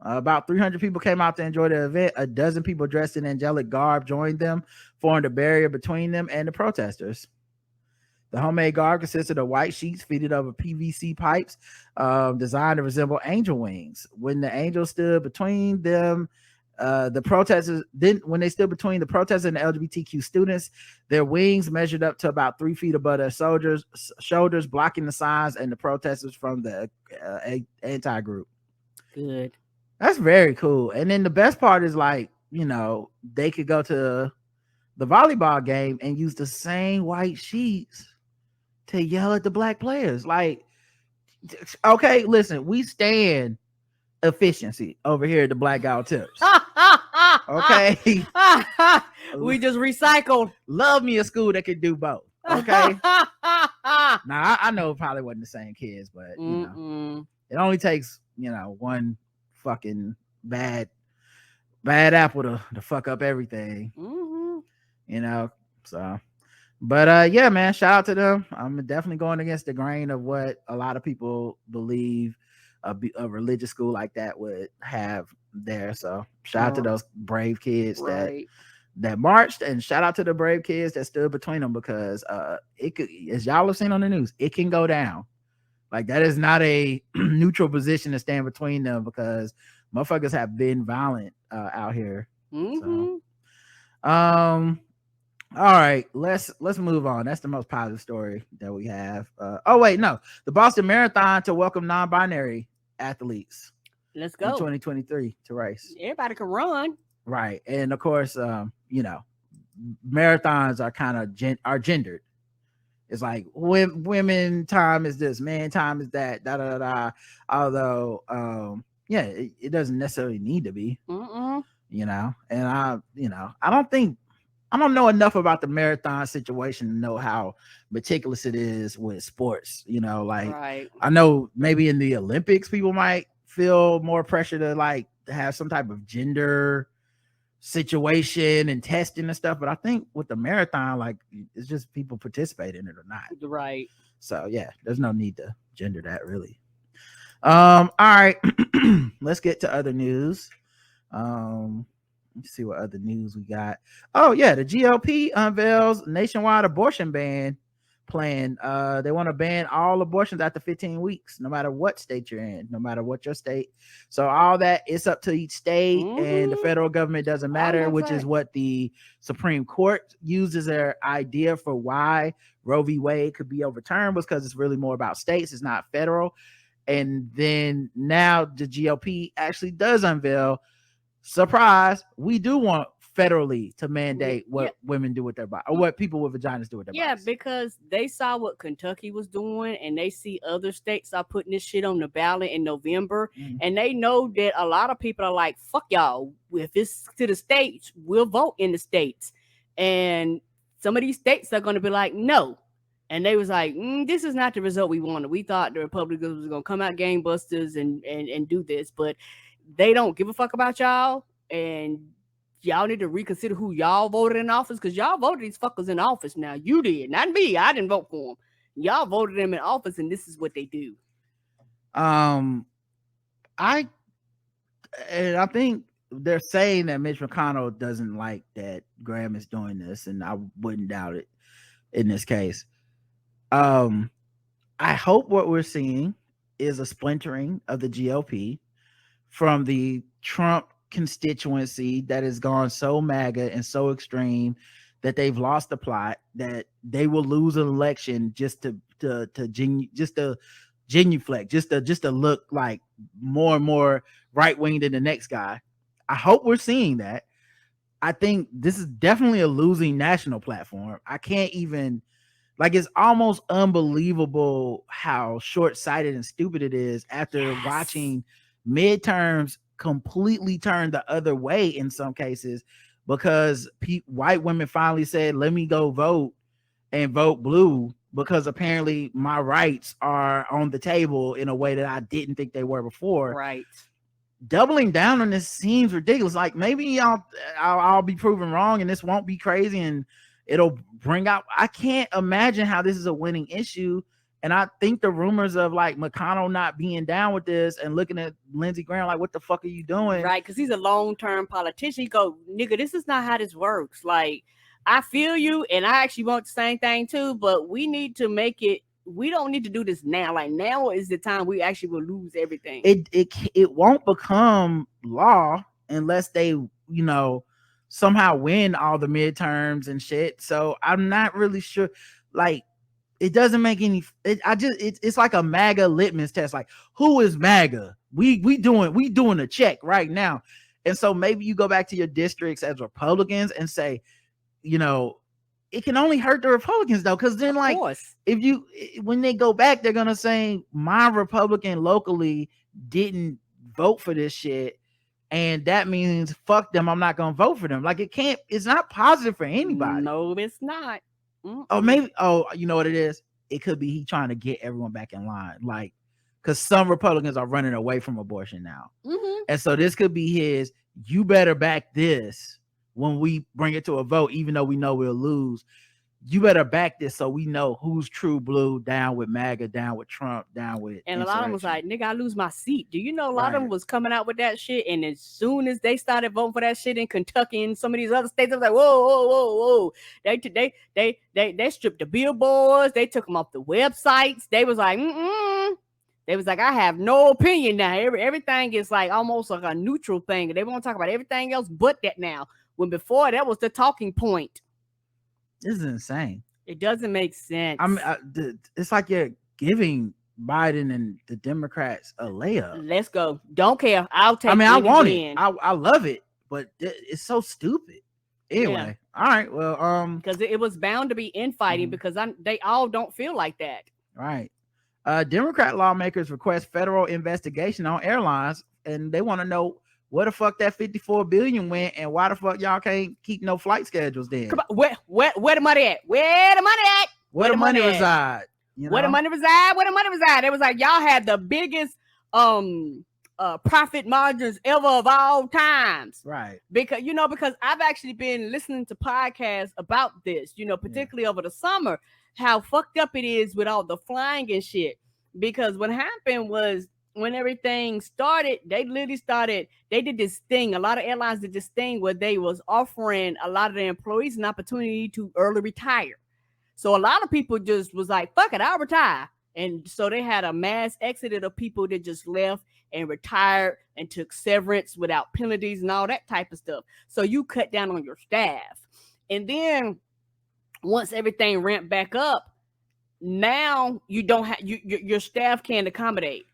About 300 people came out to enjoy the event. A dozen people dressed in angelic garb joined them, forming a barrier between them and the protesters. The homemade garb consisted of white sheets fitted over PVC pipes designed to resemble angel wings. When the angels stood between them, the protesters when they stood between the protesters and the LGBTQ students, their wings measured up to about 3 feet above their shoulders, blocking the signs and the protesters from the anti-group. Good. That's very cool. And then the best part is, like, you know, they could go to the volleyball game and use the same white sheets to yell at the black players. Like, okay, listen, we stand efficiency over here at the Blackout Tips. Okay. We just recycled. Love me a school that could do both. Okay. Now I know it probably wasn't the same kids, but you know, it only takes, you know, one fucking bad apple to fuck up everything. You know, so. But yeah, man, shout out to them. I'm definitely going against the grain of what a lot of people believe a religious school like that would have there. So shout out to those brave kids that marched, and shout out to the brave kids that stood between them, because it could, as y'all have seen on the news, it can go down. Like, that is not a neutral position to stand between them, because motherfuckers have been violent out here. So, all right, let's move on. That's the most positive story that we have. The Boston Marathon to welcome non-binary athletes. Let's go. In 2023 to race. Everybody can run. Right. And of course, you know, marathons are kind of gendered. It's like women time is this, man time is that, da da da. Although it doesn't necessarily need to be. You know, and I don't know enough about the marathon situation to know how meticulous it is with sports. You know, like, I know maybe in the Olympics people might feel more pressure to, like, have some type of gender situation and testing and stuff, but I think with the marathon, like, it's just people participate in it or not. Right. So yeah, there's no need to gender that, really. All right. Let's get to other news. Let's see what other news we got. Oh yeah, the GOP unveils nationwide abortion ban plan. They want to ban all abortions after 15 weeks, no matter what state you're in, no matter what your state. So all that, it's up to each state, and the federal government doesn't matter, which is what the Supreme Court uses their idea for why Roe v. Wade could be overturned, was because it's really more about states, it's not federal. And then now the GOP actually does unveil, surprise, we do want federally to mandate what women do with their body, or what people with vaginas do with their bodies. Yeah, because they saw what Kentucky was doing, and they see other states are putting this shit on the ballot in November, and they know that a lot of people are like, fuck y'all, if it's to the states, we'll vote in the states. And some of these states are going to be like, no. And they was like, this is not the result we wanted. We thought the Republicans was going to come out gangbusters and do this, but they don't give a fuck about y'all, and y'all need to reconsider who y'all voted in office, because y'all voted these fuckers in office. Now, you did, not me. I didn't vote for them. Y'all voted them in office, and this is what they do. I think they're saying that Mitch McConnell doesn't like that Graham is doing this, and I wouldn't doubt it in this case. I hope what we're seeing is a splintering of the GOP from the Trump constituency that has gone so MAGA and so extreme that they've lost the plot, that they will lose an election just to genuflect, just to look like more and more right wing than the next guy. I hope we're seeing that. I think this is definitely a losing national platform. I can't even, like, it's almost unbelievable how short-sighted and stupid it is after watching midterms completely turn the other way in some cases, because white women finally said, let me go vote and vote blue because apparently my rights are on the table in a way that I didn't think they were before. Right. Doubling down on this seems ridiculous. Like maybe I'll be proven wrong and this won't be crazy and it'll bring out. I can't imagine how this is a winning issue. And I think the rumors of like McConnell not being down with this and looking at Lindsey Graham like, what the fuck are you doing? Right, because he's a long-term politician. He go, nigga, this is not how this works. Like, I feel you, and I actually want the same thing too, but we need to make it. We don't need to do this now. Like, now is the time we actually will lose everything. It won't become law unless they, somehow win all the midterms and shit. So I'm not really sure. Like, it doesn't make any. It's like a MAGA litmus test. Like, who is MAGA? We doing a check right now. And so maybe you go back to your districts as Republicans and say, it can only hurt the Republicans though, because then like when they go back, they're gonna say my Republican locally didn't vote for this shit, and that means fuck them. I'm not gonna vote for them. Like it's not positive for anybody. No, it's not. Or maybe, you know what it is? It could be he trying to get everyone back in line, like because some Republicans are running away from abortion now, and so this could be his. You better back this when we bring it to a vote, even though we know we'll lose. You better back this so we know who's true blue, down with MAGA, down with Trump, down with. And a lot of them was like, nigga, I lose my seat. Do you know a lot of them was coming out with that shit? And as soon as they started voting for that shit in Kentucky and some of these other states, I was like, whoa. They stripped the billboards. They took them off the websites. They was like, They was like, I have no opinion now. Everything is like almost like a neutral thing. They won't talk about everything else but that now. When before that was the talking point. This is insane. It doesn't make sense. It's like you're giving Biden and the Democrats a layup. Let's go. Don't care. I'll take. I want it. I love it, but it's so stupid. Anyway, all right. Well, because it was bound to be infighting because they all don't feel like that. Right. Democrat lawmakers request federal investigation on airlines, and they want to know where the fuck that $54 billion went, and why the fuck y'all can't keep no flight schedules then? Come on, where the money at? Where the money at? Where the money reside? Where the money reside? Where the money reside? It was like y'all had the biggest profit margins ever of all times, right? Because I've actually been listening to podcasts about this, particularly over the summer, how fucked up it is with all the flying and shit. Because what happened was, when everything started, they did this thing. A lot of airlines did this thing where they was offering a lot of their employees an opportunity to early retire. So a lot of people just was like, fuck it, I'll retire. And so they had a mass exodus of people that just left and retired and took severance without penalties and all that type of stuff. So you cut down on your staff. And then once everything ramped back up, now you don't have your staff can't accommodate.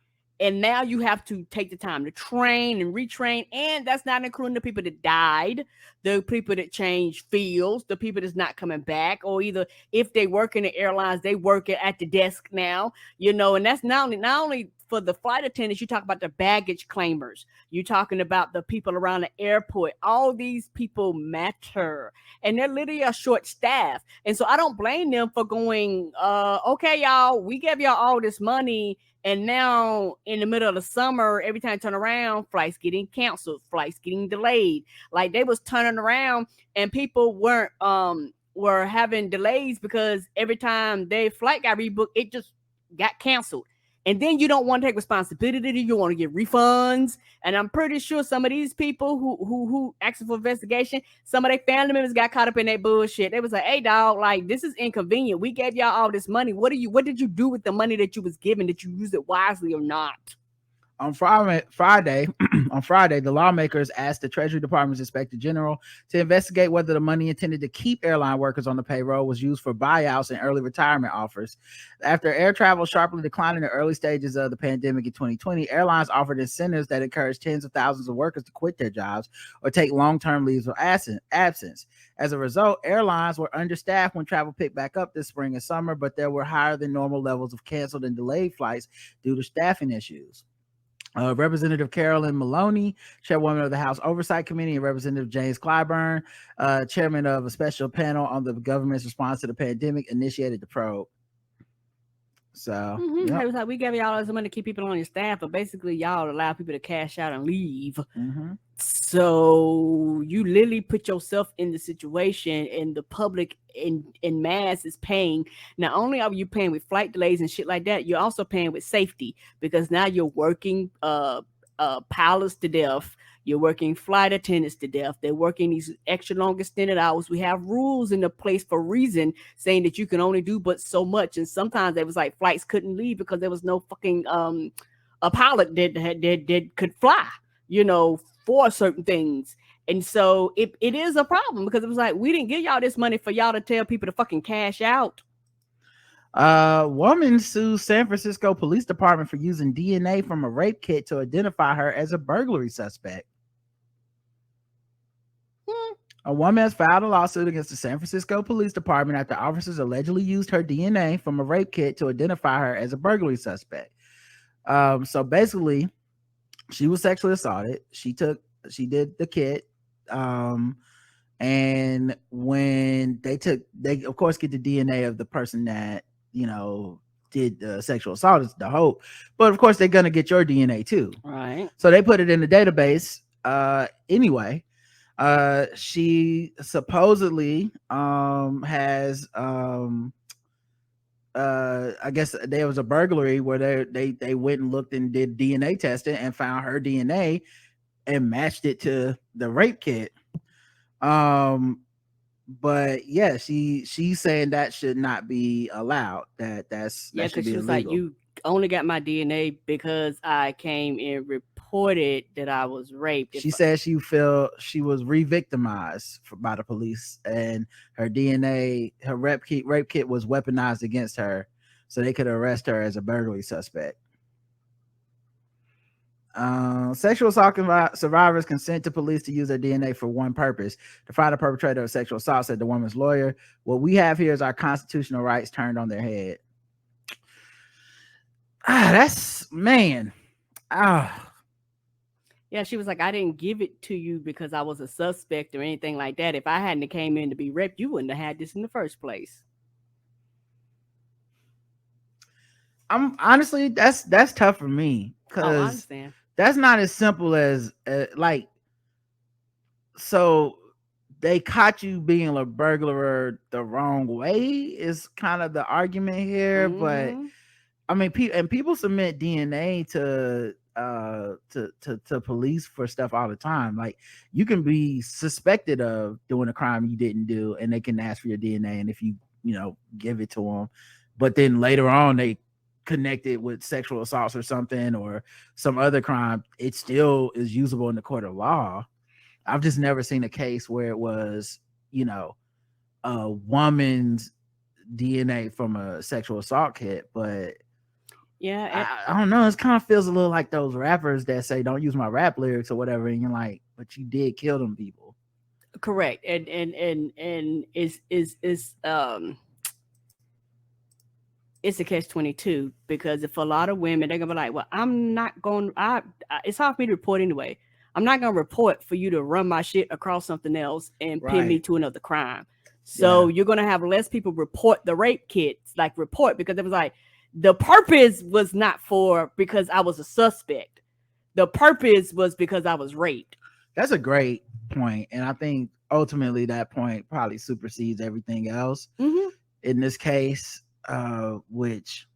And now you have to take the time to train and retrain. And that's not including the people that died, the people that changed fields, the people that's not coming back, or either if they work in the airlines, they work at the desk now, and that's not only for the flight attendants, you talk about the baggage claimers, you're talking about the people around the airport. All these people matter, and they're literally a short staff. And so I don't blame them for going, okay, y'all, we gave y'all all this money, and now in the middle of the summer, every time I turn around, flights getting canceled, flights getting delayed. Like they was turning around and people were having delays because every time their flight got rebooked, it just got canceled. And then you don't want to take responsibility. You want to get refunds. And I'm pretty sure some of these people who asked for investigation, some of their family members got caught up in that bullshit. They was like, hey, dog, like, this is inconvenient. We gave y'all all this money. What did you do with the money that you was given? Did you use it wisely or not? On Friday, the lawmakers asked the Treasury Department's Inspector General to investigate whether the money intended to keep airline workers on the payroll was used for buyouts and early retirement offers. After air travel sharply declined in the early stages of the pandemic in 2020, airlines offered incentives that encouraged tens of thousands of workers to quit their jobs or take long-term leaves of absence. As a result, airlines were understaffed when travel picked back up this spring and summer, but there were higher than normal levels of canceled and delayed flights due to staffing issues. Representative Carolyn Maloney, chairwoman of the House Oversight Committee, and Representative James Clyburn, chairman of a special panel on the government's response to the pandemic, initiated the probe. So It was like, we gave y'all some money to keep people on your staff, but basically y'all allow people to cash out and leave. So you literally put yourself in the situation, and the public in mass is paying. Not only are you paying with flight delays and shit like that, you're also paying with safety, because now you're working pilots to death. You're working flight attendants to death. They're working these extra long extended hours. We have rules in the place for reason, saying that you can only do but so much. And sometimes it was like flights couldn't leave because there was no fucking a pilot that could fly, for certain things. And so it is a problem, because it was like, we didn't give y'all this money for y'all to tell people to fucking cash out. Woman sues San Francisco Police Department for using DNA from a rape kit to identify her as a burglary suspect. A woman has filed a lawsuit against the San Francisco Police Department after officers allegedly used her DNA from a rape kit to identify her as a burglary suspect. So basically, she was sexually assaulted. She did the kit. And when they of course get the DNA of the person that, did the sexual assault, is the hope. But of course, they're going to get your DNA too. Right. So they put it in the database. Anyway, she supposedly has I guess there was a burglary where they went and looked and did DNA testing and found her DNA and matched it to the rape kit. But yeah, she's saying that should not be allowed. That should be she was illegal. like, you only got my DNA because I came and reported that I was raped. She said she felt she was re-victimized by the police, and her DNA, her rape kit was weaponized against her, so they could arrest her as a burglary suspect. Sexual assault survivors consent to police to use their DNA for one purpose: to find a perpetrator of sexual assault, said the woman's lawyer. What we have here is our constitutional rights turned on their head. That's man. Yeah, she was like, I didn't give it to you because I was a suspect or anything like that. If I hadn't came in to be raped, you wouldn't have had this in the first place. I'm honestly, that's tough for me, because I understand. That's not as simple as like, so they caught you being a burglar the wrong way is kind of the argument here. But I mean, people submit DNA to police for stuff all the time. Like, you can be suspected of doing a crime you didn't do, and they can ask for your DNA, and if you give it to them, but then later on they connected with sexual assaults or something or some other crime, it still is usable in the court of law. I've just never seen a case where it was, a woman's DNA from a sexual assault kit. But yeah, I don't know. It kind of feels a little like those rappers that say, don't use my rap lyrics or whatever. And you're like, but you did kill them people. Correct. And it's a catch-22, because if a lot of women, they're gonna be like, well, I'm not going, it's hard for me to report anyway. I'm not gonna report for you to run my shit across something else and pin me to another crime. So you're gonna have less people report the rape kits, because it was like, the purpose was not because I was a suspect. The purpose was because I was raped. That's a great point. And I think ultimately that point probably supersedes everything else in this case. Which,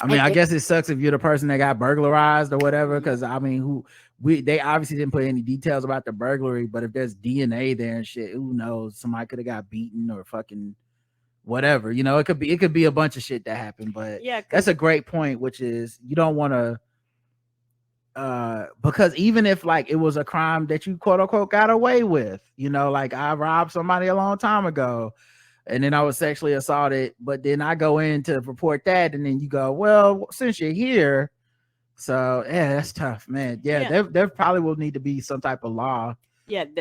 I mean, I guess it sucks if you're the person that got burglarized or whatever, because I mean, they obviously didn't put any details about the burglary, but if there's DNA there and shit, who knows? Somebody could have got beaten or fucking whatever. It could be a bunch of shit that happened. But yeah, that's a great point, which is you don't want to because even if like it was a crime that you quote unquote got away with, like I robbed somebody a long time ago and then I was sexually assaulted, but then I go in to report that, and then you go, well, since you're here. So yeah, that's tough, man. Yeah. There probably will need to be some type of law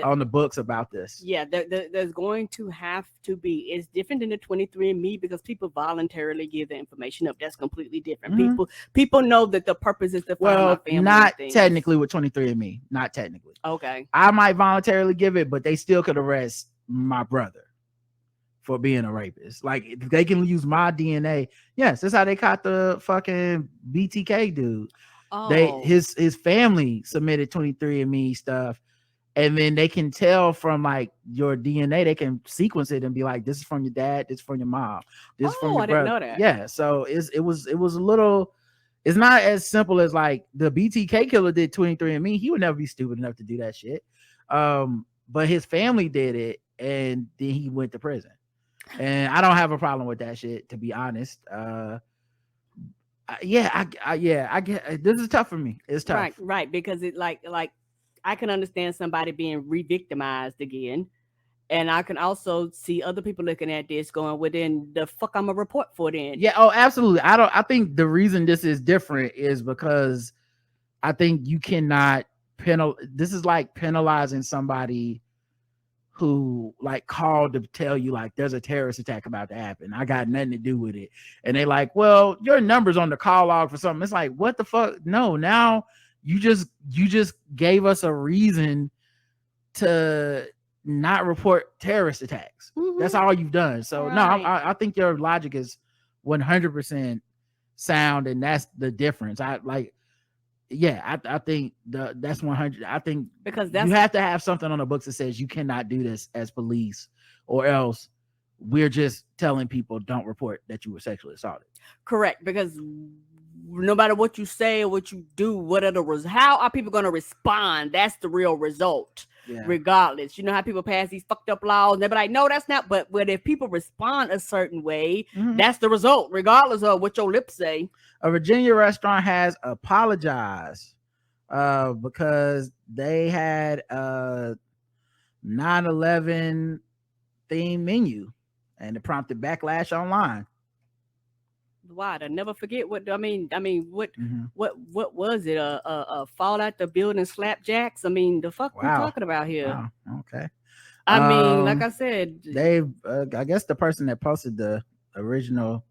on the books about this. Yeah, there's going to have to be. It's different than the 23andMe, because people voluntarily give the information up. That's completely different. People know that the purpose is to find my family. Not technically with 23andMe. Not technically. Okay. I might voluntarily give it, but they still could arrest my brother. for being a rapist. Like if they can use my DNA. Yes, that's how they caught the fucking BTK dude. His family submitted 23andMe stuff, and then they can tell from like your DNA, they can sequence it and be like, this is from your dad, this is from your mom, this is from your brother. Didn't know that. Yeah, so it was a little. It's not as simple as like the BTK killer did 23andMe. He would never be stupid enough to do that shit. But his family did it, and then he went to prison. And I don't have a problem with that shit, to be honest. I get this is tough for me. It's tough, right? Because it like I can understand somebody being re-victimized again, and I can also see other people looking at this going, "Well, then the fuck I'm a report for then." Yeah, oh, absolutely. I think the reason this is different is because I think you cannot this is like penalizing somebody who like called to tell you like there's a terrorist attack about to happen. I got nothing to do with it. And they like, well, your number's on the call log for something. It's like, what the fuck? No, now you just gave us a reason to not report terrorist attacks. That's all you've done. So no, I think your logic is 100% sound, and that's the difference. I think that's 100. I think because you have to have something on the books that says you cannot do this as police, or else we're just telling people don't report that you were sexually assaulted. Correct, because no matter what you say or what you do, how are people going to respond? That's the real result. Yeah. Regardless, you know how people pass these fucked up laws and they're like, no, that's not. But if people respond a certain way, that's the result, regardless of what your lips say. A Virginia restaurant has apologized because they had a 9/11 themed menu, and it prompted backlash online. Why? To never forget what I mean. What was it? A fall out the building slapjacks? I mean, the fuck we talking about here? Wow. Okay. I mean, like I said, I guess the person that posted the original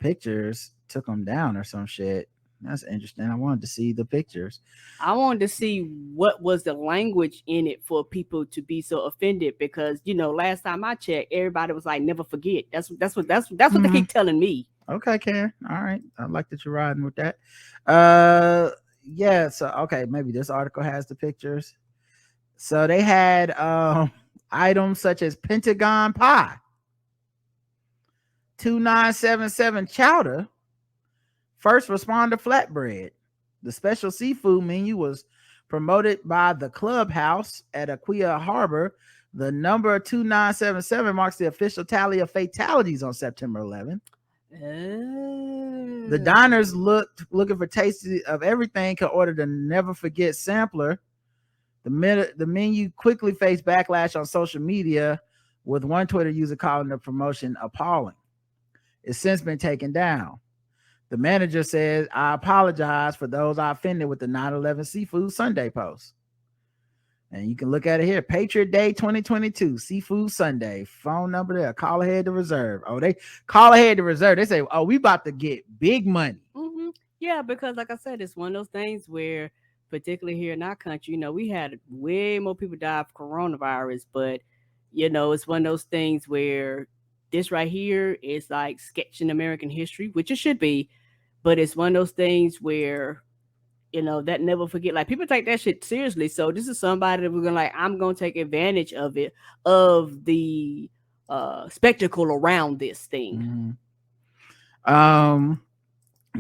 pictures took them down or some shit. That's interesting. I wanted to see the pictures. I wanted to see what was the language in it for people to be so offended, because last time I checked, everybody was like, never forget. That's what they keep telling me. Okay, Karen. All right. I like that you're riding with that. Yeah. So, okay. Maybe this article has the pictures. So they had items such as Pentagon pie, 2977 chowder, first responder flatbread. The special seafood menu was promoted by the Clubhouse at Aquia Harbor. The number 2977 marks the official tally of fatalities on September 11th. The diners looking for tastes of everything could order the never forget sampler. The menu quickly faced backlash on social media, with one Twitter user calling the promotion appalling. It's since been taken down. The manager says, I apologize for those I offended with the 9/11 Seafood Sunday post. And you can look at it here. Patriot Day 2022, Seafood Sunday. Phone number there. Call ahead to reserve. Oh, they call ahead to reserve. They say, oh, we about to get big money. Yeah, because like I said, it's one of those things where, particularly here in our country, we had way more people die of coronavirus. But, it's one of those things where this right here is like sketching American history, which it should be. But it's one of those things where, that never forget, like people take that shit seriously. So this is somebody that we're gonna like, I'm gonna take advantage of it, of the spectacle around this thing. Yeah,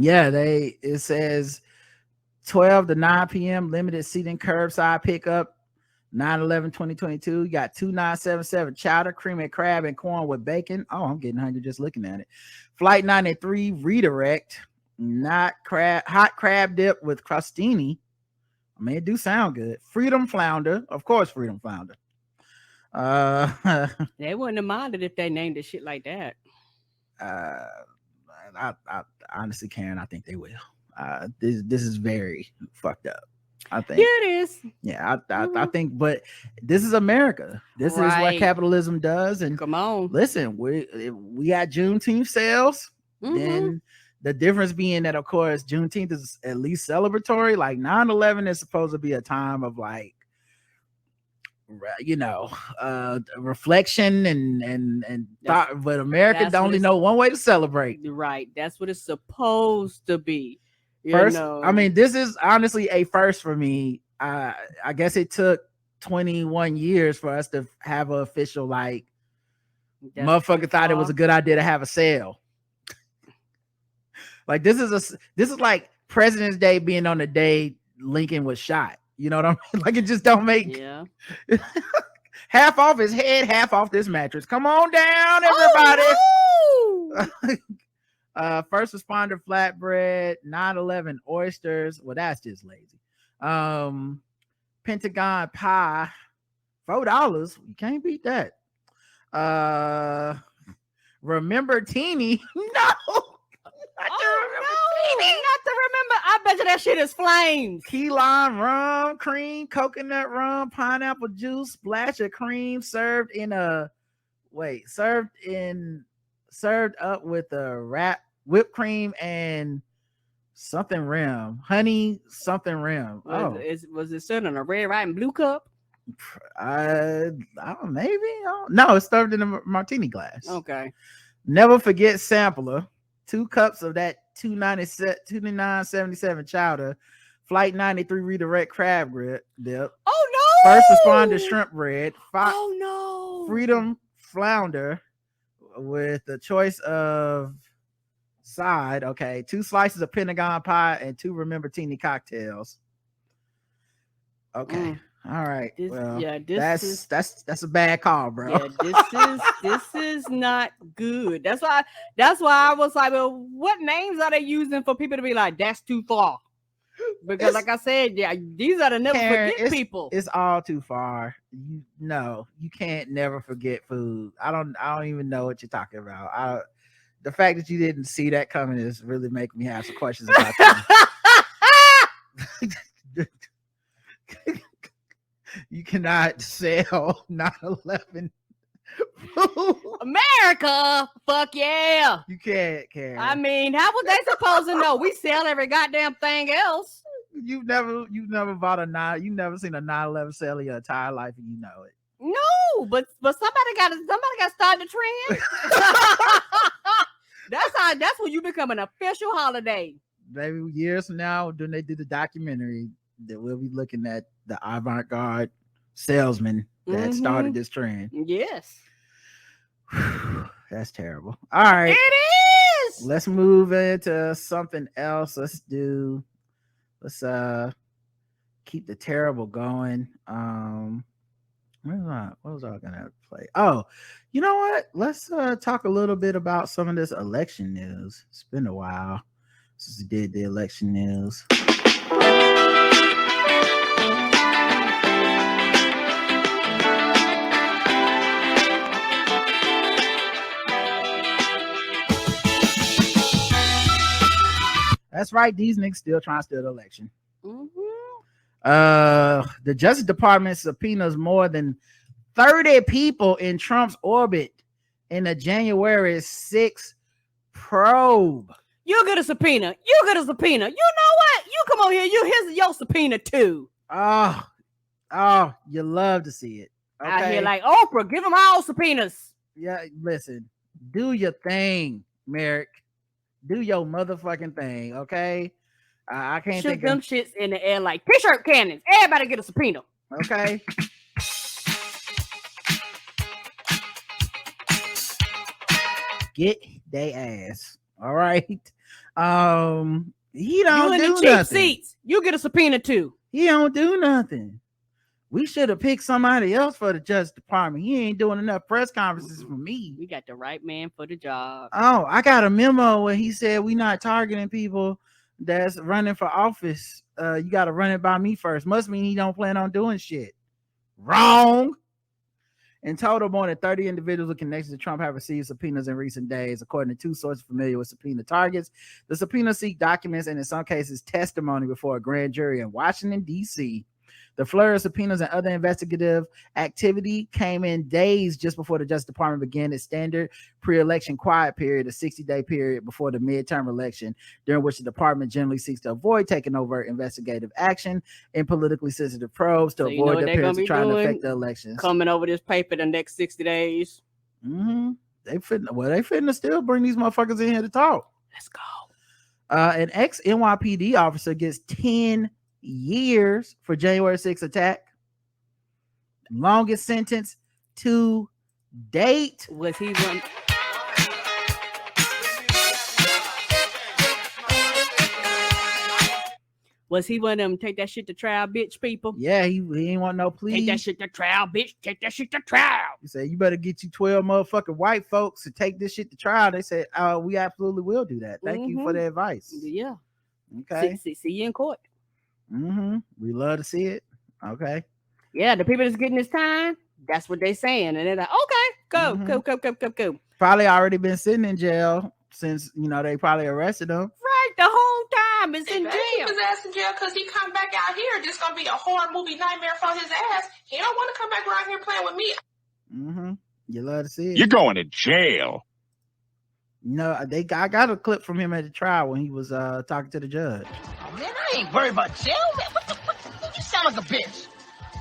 it says 12 to 9 p.m. limited seating, curbside pickup, 9/11/2022. You got 2977 chowder, cream and crab and corn with bacon. Oh, I'm getting hungry just looking at it. Flight 93 redirect. Not hot crab dip with crostini. I mean, it do sound good. Freedom flounder, of course. Freedom flounder. They wouldn't have minded if they named it shit like that. I honestly, Karen, I think they will. This is very fucked up. I think. Yeah, it is. Yeah, I think, but this is America. This is what capitalism does. And come on, listen, we got Juneteenth sales, and the difference being that, of course, Juneteenth is at least celebratory. Like 9/11 is supposed to be a time of like reflection and thought, but America only know one way to celebrate. Right. That's what it's supposed to be. First, I mean, this is honestly a first for me. I guess it took 21 years for us to have an official, like, motherfucker thought it was a good idea to have a sale. Like, this is like President's Day being on the day Lincoln was shot. You know what I mean? Like, it just don't make half off his head, half off this mattress. Come on down, everybody. Oh, no! First responder flatbread, 9/11 oysters. Well, that's just lazy. Pentagon pie, $4. You can't beat that. Remember Teeny? No. Not to remember. I bet you that shit is flames. Key lime rum, cream, coconut rum, pineapple juice, splash of cream, served up with a whipped cream and something rim, honey something rim. Was it served in a red, white, and blue cup? I don't, maybe. No, it's served in a martini glass. Okay. Never forget sampler. 2 cups of that 299.77 chowder, flight 93 redirect crab dip. Oh no! First responder shrimp bread. Oh no! Freedom flounder with a choice of side. Okay, 2 slices of Pentagon pie and 2 Remember Teeny cocktails. Okay. All right. That's a bad call, bro. Yeah, this is not good. That's why I was like, well, what names are they using for people to be like, that's too far? Because like I said, these are the never forget people. It's all too far. You can't never forget food. I don't even know what you're talking about. The fact that you didn't see that coming is really making me have some questions about you. You cannot sell 9/11 America. Fuck yeah. You can't, Karen. I mean, how would they supposed to know? We sell every goddamn thing else. You've never bought you never seen a 9/11 sale in your entire life, and you know it. No, but somebody got to start the trend. That's when you become an official holiday. Maybe years from now, when they do the documentary, that we'll be looking at the avant-garde salesman that started this trend. Yes. That's terrible. All right. It is. Let's move into something else. Let's keep the terrible going. What was I gonna play? Oh, you know what? Let's talk a little bit about some of this election news. It's been a while since we did the election news. That's right. These niggas still trying to steal the election. The Justice Department subpoenas more than 30 people in Trump's orbit in a January 6th probe. You get a subpoena. You know what? You come over here. Here's your subpoena too. Oh, you love to see it. Okay? Out here like Oprah, give them all subpoenas. Yeah, listen, do your thing, Merrick. Do your motherfucking thing, okay? I can't shoot think them shits in the air like t-shirt cannons. Everybody get a subpoena. Okay. Get they ass. All right. He don't you in do the cheap nothing. Seats. You get a subpoena too. He don't do nothing. We should have picked somebody else for the Justice Department. He ain't doing enough press conferences for me. We got the right man for the job. Oh, I got a memo where he said we not targeting people that's running for office. You got to run it by me first. Must mean he don't plan on doing shit. Wrong. In total, more than 30 individuals with connections to Trump have received subpoenas in recent days, according to 2 sources familiar with subpoena targets. The subpoenas seek documents and, in some cases, testimony before a grand jury in Washington, D.C. The flurry of subpoenas and other investigative activity came in days just before the Justice Department began its standard pre-election quiet period, a 60-day period before the midterm election, during which the department generally seeks to avoid taking overt investigative action in politically sensitive probes to avoid the appearance of trying to affect the elections. Coming over this paper the next 60 days. They finna still bring these motherfuckers in here to talk. Let's go. An ex-NYPD officer gets 10 years for January 6th attack. Longest sentence to date. Was he one? Was he one of them take that shit to trial, bitch people? Yeah, he ain't want no plea. Take that shit to trial, bitch. Take that shit to trial. He said, you better get you 12 motherfucking white folks to take this shit to trial. They said, we absolutely will do that. Thank you for the advice. Yeah. Okay. See you in court. We love to see it. Okay. Yeah, the people that's getting this time, that's what they saying. And they're like, okay, go. Probably already been sitting in jail since, they probably arrested him. Right, the whole time is in jail. Keep his ass in jail because he come back out here. This gonna be a horror movie nightmare for his ass. He don't want to come back around here playing with me. You love to see it. You're going to jail. I got a clip from him at the trial when he was talking to the judge. Man, I ain't worried about jail, man. What you sound like a bitch.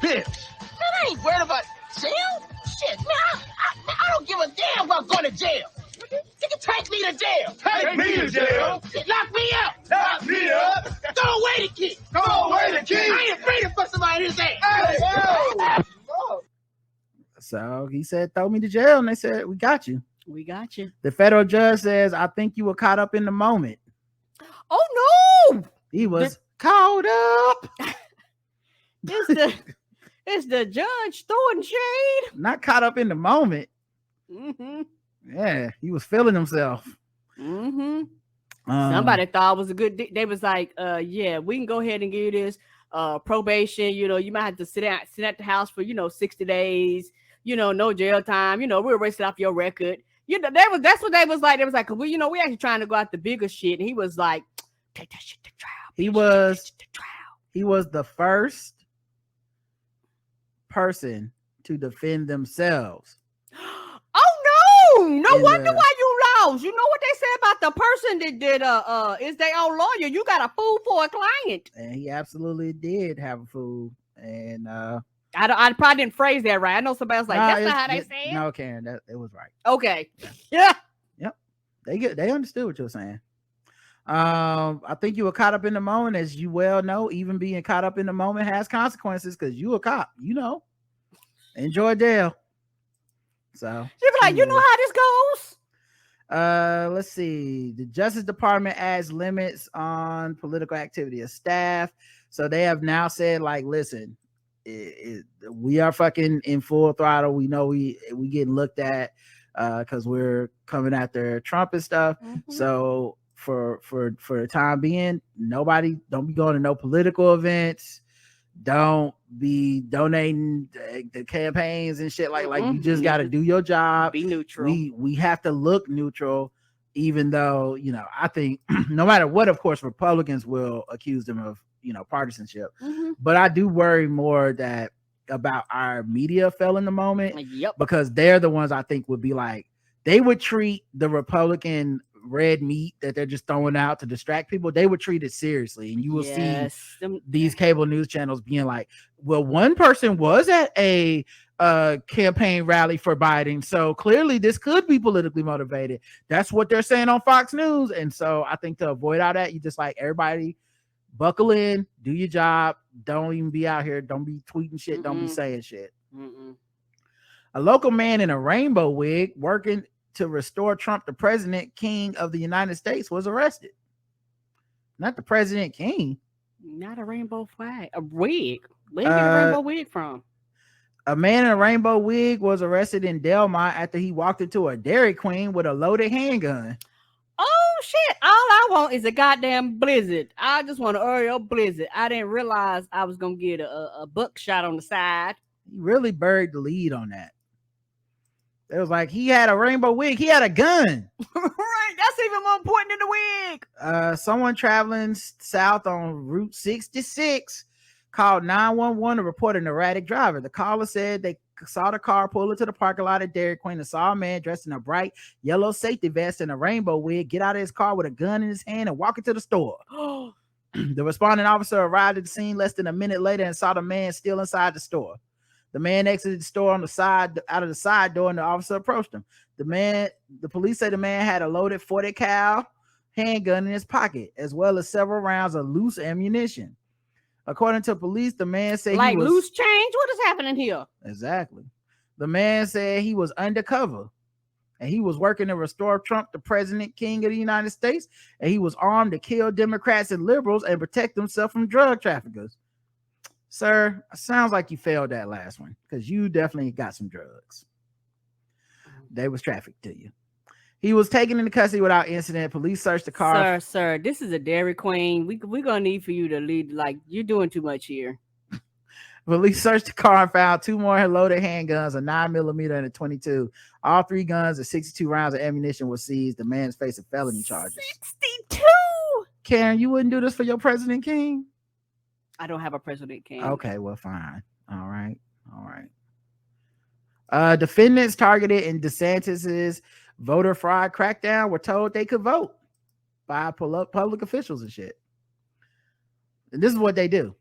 Man, I ain't worried about jail. Shit, man, I don't give a damn about going to jail. You can take me to jail. Take me to jail. Lock me up. Lock me up. Throw away the key. Throw away the key. I ain't afraid to fuck somebody in his ass. Hey, So he said, throw me to jail. And they said, we got you. We got you. The federal judge says, I think you were caught up in the moment. Oh, no. He was caught up. It's the judge throwing shade. Not caught up in the moment. Yeah, he was feeling himself. Somebody thought it was a good they was like, yeah, we can go ahead and give you this probation. You might have to sit at the house for 60 days, no jail time, we'll erase it off your record. That's what they was like. They was like, we actually trying to go out the bigger shit. And he was like, take that shit to trial. He was the first person to defend themselves. Oh no! No wonder why you lost. You know what they said about the person that did is their own lawyer. You got a fool for a client. And he absolutely did have a fool. And I probably didn't phrase that right. I know somebody else like that's not how they say it. No, Karen, it was right. Okay. Yeah. Yep. They understood what you were saying. I think you were caught up in the moment, as you well know. Even being caught up in the moment has consequences because you a cop. Enjoy jail. So she be like, how this goes. Let's see. The Justice Department adds limits on political activity of staff. So they have now said, like, listen, we are fucking in full throttle. We know we getting looked at because we're coming after Trump and stuff. So for the time being, nobody don't be going to no political events. Don't be donating the campaigns and shit like you just got to do your job. Be neutral. We have to look neutral, even though I think no matter what, of course, Republicans will accuse them of partisanship. But I do worry more about our media fell in the moment. Yep. Because they're the ones I think would be like, they would treat the Republican red meat that they're just throwing out to distract people. They would treat it seriously, and you will see these cable news channels being like, well, one person was at a campaign rally for Biden, so clearly this could be politically motivated. That's what they're saying on Fox News. And so I think to avoid all that, you just like, everybody buckle in, do your job, don't even be out here, don't be tweeting shit, don't be saying shit. A local man in a rainbow wig working to restore Trump the president king of the United States was arrested. Not the president king. Not a rainbow flag. A wig. Where did you get a rainbow wig from? A man in a rainbow wig was arrested in Delmont after he walked into a Dairy Queen with a loaded handgun. Oh shit. All I want is a goddamn blizzard. I just want an Oreo blizzard. I didn't realize I was gonna get a buckshot on the side. He really buried the lead on that. It was like he had a rainbow wig. He had a gun. Right. That's even more important than the wig. Someone traveling south on Route 66 called 911 to report an erratic driver. The caller said they saw the car pull into the parking lot at Dairy Queen and saw a man dressed in a bright yellow safety vest and a rainbow wig get out of his car with a gun in his hand and walk into the store. The responding officer arrived at the scene less than a minute later and saw the man still inside the store. The man exited the store on the side, out of the side door, and the officer approached him. The police say the man had a loaded 40 cal handgun in his pocket, as well as several rounds of loose ammunition. According to police, the man said like he was loose change. What is happening here? Exactly. The man said he was undercover and he was working to restore Trump, the president, king of the United States, and he was armed to kill Democrats and liberals and protect himself from drug traffickers. Sir, sounds like you failed that last one because you definitely got some drugs. They was trafficked to you. He was taken into custody without incident. Police searched the car. Sir, this is a Dairy Queen. We're gonna need for you to lead. Like, you're doing too much here. Police searched the car and found 2 more loaded handguns, a 9mm and a 22. All 3 guns and 62 rounds of ammunition were seized. The man's facing felony charges. 62. Karen, you wouldn't do this for your President King? I don't have a President King. Okay, well, fine. All right. Defendants targeted in DeSantis's voter fraud crackdown were told they could vote by public officials and shit. And this is what they do.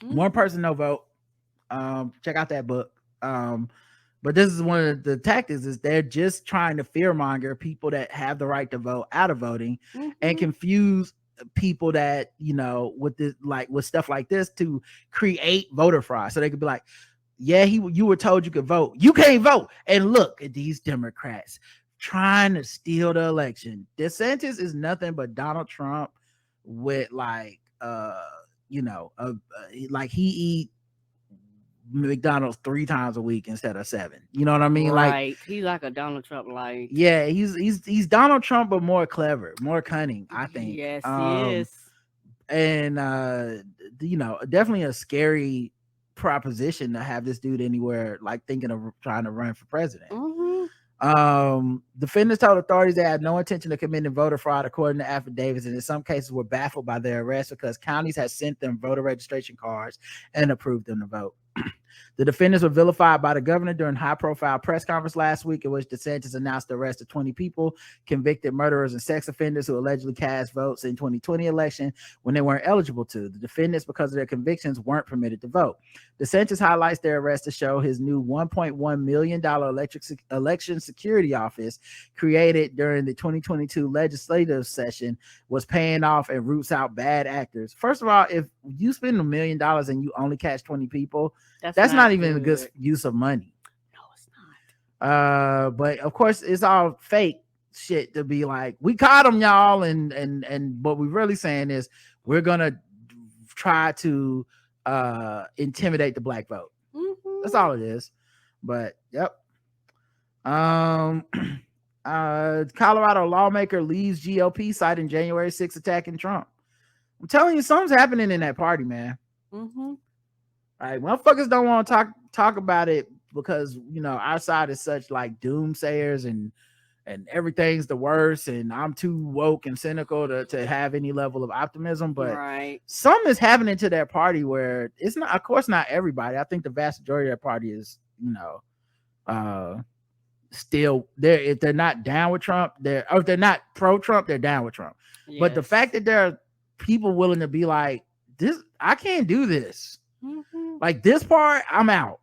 One person, no vote. Check out that book. But this is one of the tactics is they're just trying to fearmonger people that have the right to vote out of voting and confuse people that, you know, with this, like with stuff like this to create voter fraud. So they could be like, yeah, you were told you could vote. You can't vote. And look at these Democrats trying to steal the election. DeSantis is nothing but Donald Trump with like, like he eat McDonald's 3 times a week instead of 7. You know what I mean? Right. Like he's like a Donald Trump, like, yeah, he's Donald Trump, but more clever, more cunning, I think. Yes, he is. And definitely a scary proposition to have this dude anywhere, like thinking of trying to run for president. Defendants told authorities they had no intention of committing voter fraud, according to affidavits, and in some cases were baffled by their arrest because counties had sent them voter registration cards and approved them to vote. The defendants were vilified by the governor during a high-profile press conference last week in which DeSantis announced the arrest of 20 people, convicted murderers and sex offenders who allegedly cast votes in 2020 election when they weren't eligible to. The defendants, because of their convictions, weren't permitted to vote. DeSantis highlights their arrest to show his new $1.1 million election security office created during the 2022 legislative session was paying off and roots out bad actors. First of all, if you spend $1 million and you only catch 20 people, that's not even a good use of money. No, it's not. But of course, it's all fake shit to be like, we caught them, y'all, and what we're really saying is we're gonna try to intimidate the black vote. That's all it is. But yep. Colorado lawmaker leaves GOP citing January 6th attack in Trump. I'm telling you, something's happening in that party, man. All right, motherfuckers don't want to talk about it because, you know, our side is such like doomsayers and everything's the worst, and I'm too woke and cynical to have any level of optimism. But something is happening to that party where it's not, of course, not everybody. I think the vast majority of that party is, you know, still there. If they're not down with Trump, or if they're not pro-Trump, they're down with Trump. Yes. But the fact that there are people willing to be like, this, I can't do this. Like this part, I'm out.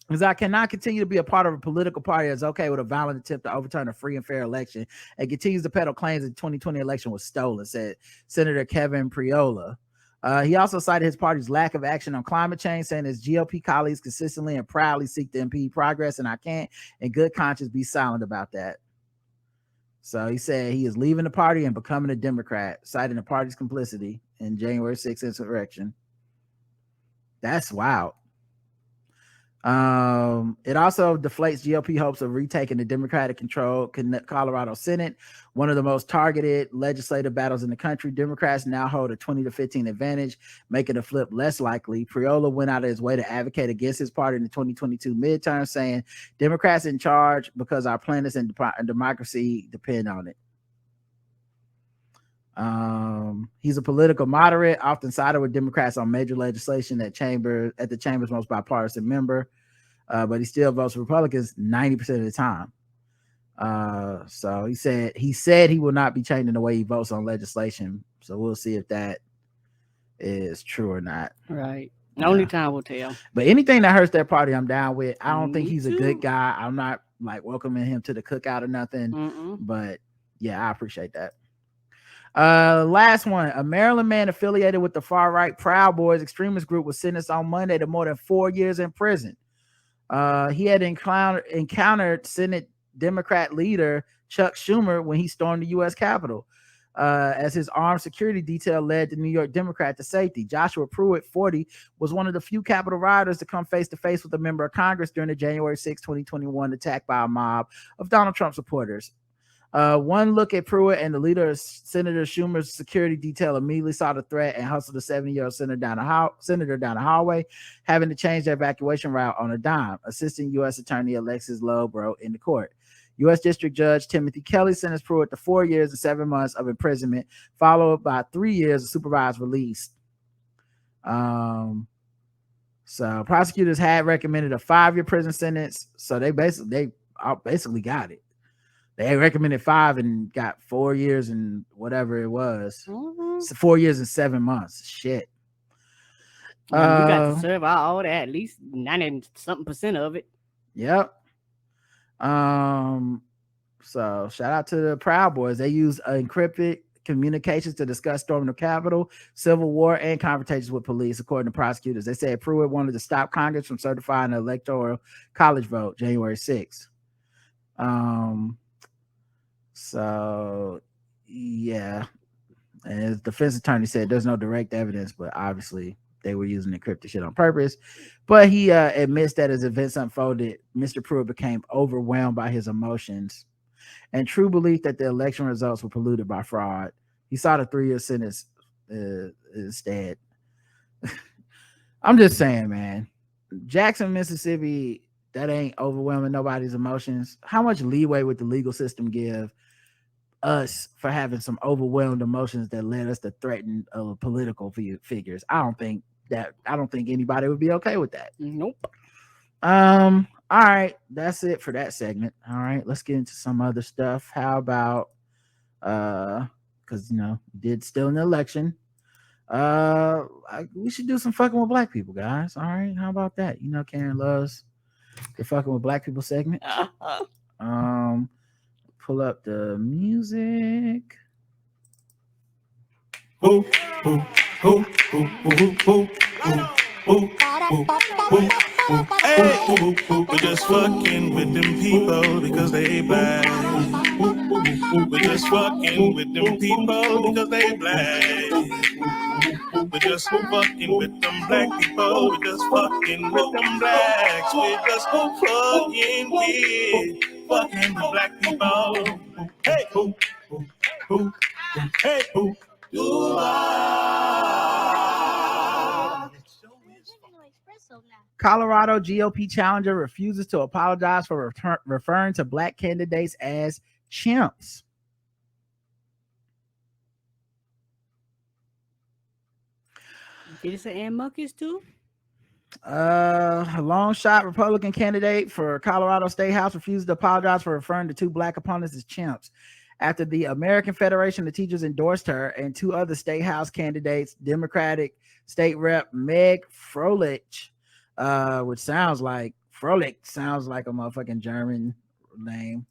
Because I cannot continue to be a part of a political party that's okay with a violent attempt to overturn a free and fair election and continues to peddle claims the 2020 election was stolen, said Senator Kevin Priola. He also cited his party's lack of action on climate change, saying his GOP colleagues consistently and proudly seek to impede progress, and I can't in good conscience be silent about that. So he said he is leaving the party and becoming a Democrat, citing the party's complicity in January 6th insurrection. That's wild. It also deflates GOP hopes of retaking the Democratic controlled Colorado Senate, one of the most targeted legislative battles in the country. Democrats now hold a 20-15 advantage, making the flip less likely. Priola went out of his way to advocate against his party in the 2022 midterm, saying Democrats in charge because our planets and democracy depend on it. He's a political moderate, often sided with Democrats on major legislation at the chamber's most bipartisan member. But he still votes Republicans 90% of the time. So he said he will not be changing the way he votes on legislation. So we'll see if that is true or not. Right. Only time will tell. But anything that hurts their party, I'm down with. I don't think Me he's too. a good guy. I'm not like welcoming him to the cookout or nothing. But yeah, I appreciate that. Last one. A Maryland man affiliated with the far-right Proud Boys extremist group was sentenced on Monday to more than 4 years in prison. He had encountered Senate Democrat leader Chuck Schumer when he stormed the U.S. Capitol, as his armed security detail led the New York Democrat to safety. Joshua Pruitt, 40, was one of the few Capitol rioters to come face-to-face with a member of Congress during the January 6, 2021 attack by a mob of Donald Trump supporters. One look at Pruitt and the leader of Senator Schumer's security detail immediately saw the threat and hustled the 70-year-old senator down the hallway, having to change their evacuation route on a dime. Assistant U.S. Attorney Alexis Loeb wrote in the court. U.S. District Judge Timothy Kelly sentenced Pruitt to 4 years and 7 months of imprisonment, followed by 3 years of supervised release. So prosecutors had recommended a 5-year prison sentence. So they basically got it. They recommended 5 and got 4 years and whatever it was. 4 years and 7 months. Shit. You got to serve all that, at least 90-something% of it. Yep. So shout out to the Proud Boys. They use encrypted communications to discuss storming the Capitol, civil war, and confrontations with police, according to prosecutors. They said Pruitt wanted to stop Congress from certifying the electoral college vote January 6th. So yeah, and his defense attorney said there's no direct evidence, but obviously they were using encrypted shit on purpose. But he admits that as events unfolded, Mr. Pruitt became overwhelmed by his emotions and true belief that the election results were polluted by fraud. He sought a 3-year sentence instead. I'm just saying, man, Jackson, Mississippi, that ain't overwhelming nobody's emotions. How much leeway would the legal system give us for having some overwhelmed emotions that led us to threaten political figures? I don't think anybody would be okay with that. Nope. All right, that's it for that segment. All right, let's get into some other stuff. How about because did still an election. We should do some fucking with black people, guys. All right, how about that? Karen loves the fucking with black people segment. Pull up the music. Hey, we're just fucking with them people because they black. We're just fucking with them people because they black. We're just fucking with them black people. We're just fucking with them blacks. We're just fucking with black people. Hey, hey, Colorado GOP challenger refuses to apologize for referring to black candidates as chimps. Did it say and monkeys too? A long shot Republican candidate for Colorado State House refused to apologize for referring to 2 black opponents as chimps after the American Federation of Teachers endorsed her and 2 other state house candidates, Democratic State Rep Meg Froelich, which sounds like a motherfucking German name,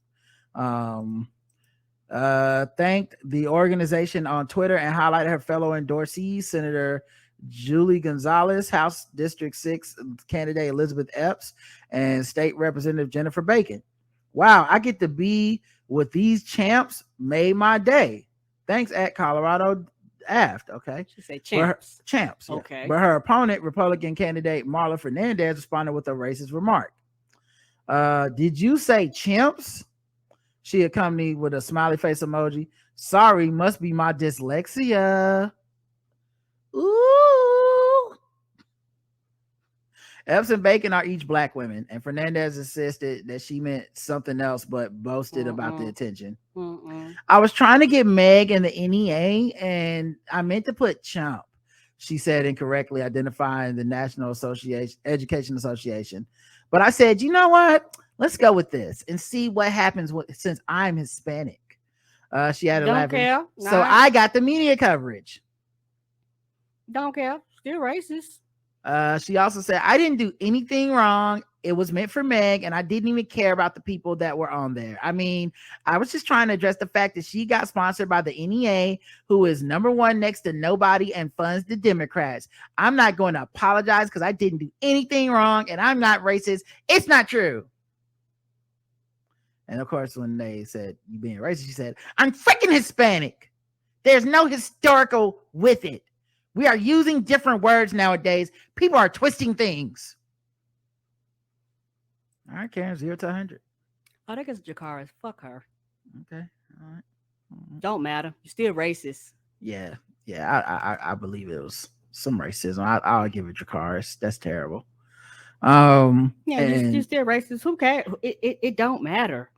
thanked the organization on Twitter and highlighted her fellow endorsees, Senator Julie Gonzalez, House District 6 candidate Elizabeth Epps, and State Representative Jennifer Bacon. Wow, I get to be with these champs. Made my day. Thanks at Colorado Aft. Okay. She said champs. Champs. Yeah. Okay. But her opponent, Republican candidate Marla Fernandez, responded with a racist remark. Did you say chimps? She accompanied with a smiley face emoji. Sorry, must be my dyslexia. Ooh. Epps and Bacon are each black women, and Fernandez insisted that she meant something else, but boasted about the attention. I was trying to get Meg in the NEA, and I meant to put chump, she said, incorrectly identifying the National Education Association. But I said, you know what? Let's go with this and see what happens since I'm Hispanic. She had 11. Care. So I got the media coverage. Don't care. Still racist. She also said, I didn't do anything wrong. It was meant for Meg, and I didn't even care about the people that were on there. I mean, I was just trying to address the fact that she got sponsored by the NEA, who is number one next to nobody and funds the Democrats. I'm not going to apologize because I didn't do anything wrong, and I'm not racist. It's not true. And of course, when they said you being racist, she said, I'm freaking Hispanic. There's no historical with it. We are using different words nowadays. People are twisting things. All right, Karen, 0 to 100. Oh, that gets Jakara's. Fuck her. Okay, all right. Don't matter. You're still racist. Yeah. I believe it was some racism. I'll give it Jakara's. That's terrible. Yeah, you're still racist. Who cares? It don't matter.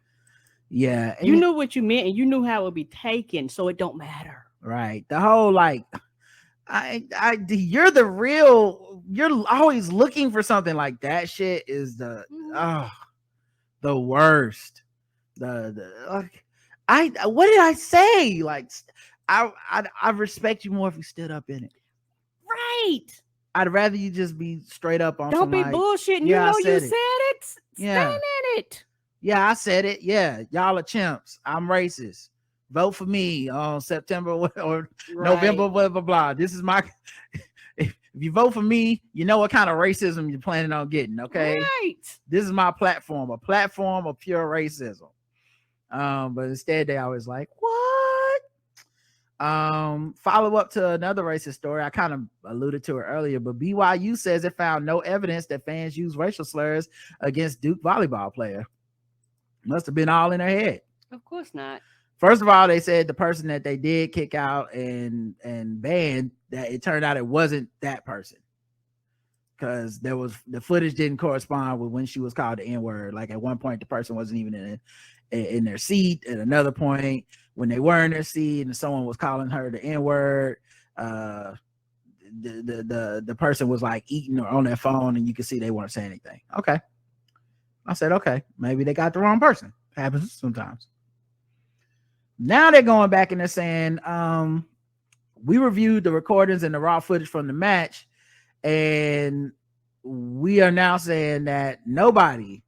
Yeah, you knew what you meant, and you knew how it would be taken, so it don't matter. Right. The whole like. You're the real, you're always looking for something like that. Shit is the worst. What did I say? Like, I respect you more if you stood up in it. Right. I'd rather you just be straight up on. Don't be bullshitting. You know you said it. Stand in it. Yeah, I said it. Yeah, y'all are chimps. I'm racist. Vote for me on September or November, blah, blah, blah. This is my, if you vote for me, you know what kind of racism you're planning on getting, okay? Right. This is my platform, a platform of pure racism. But instead they always like, what? Follow up to another racist story. I kind of alluded to it earlier, but BYU says it found no evidence that fans use racial slurs against Duke volleyball player. Must have been all in her head. Of course not. First of all, they said the person that they did kick out and ban, that it turned out it wasn't that person, because the footage didn't correspond with when she was called the N-word. Like at one point, the person wasn't even in their seat. At another point, when they were in their seat and someone was calling her the N-word, the person was like eating or on their phone, and you could see they weren't saying anything. Okay, I said okay, maybe they got the wrong person. Happens sometimes. Now they're going back and they're saying, we reviewed the recordings and the raw footage from the match, and we are now saying that nobody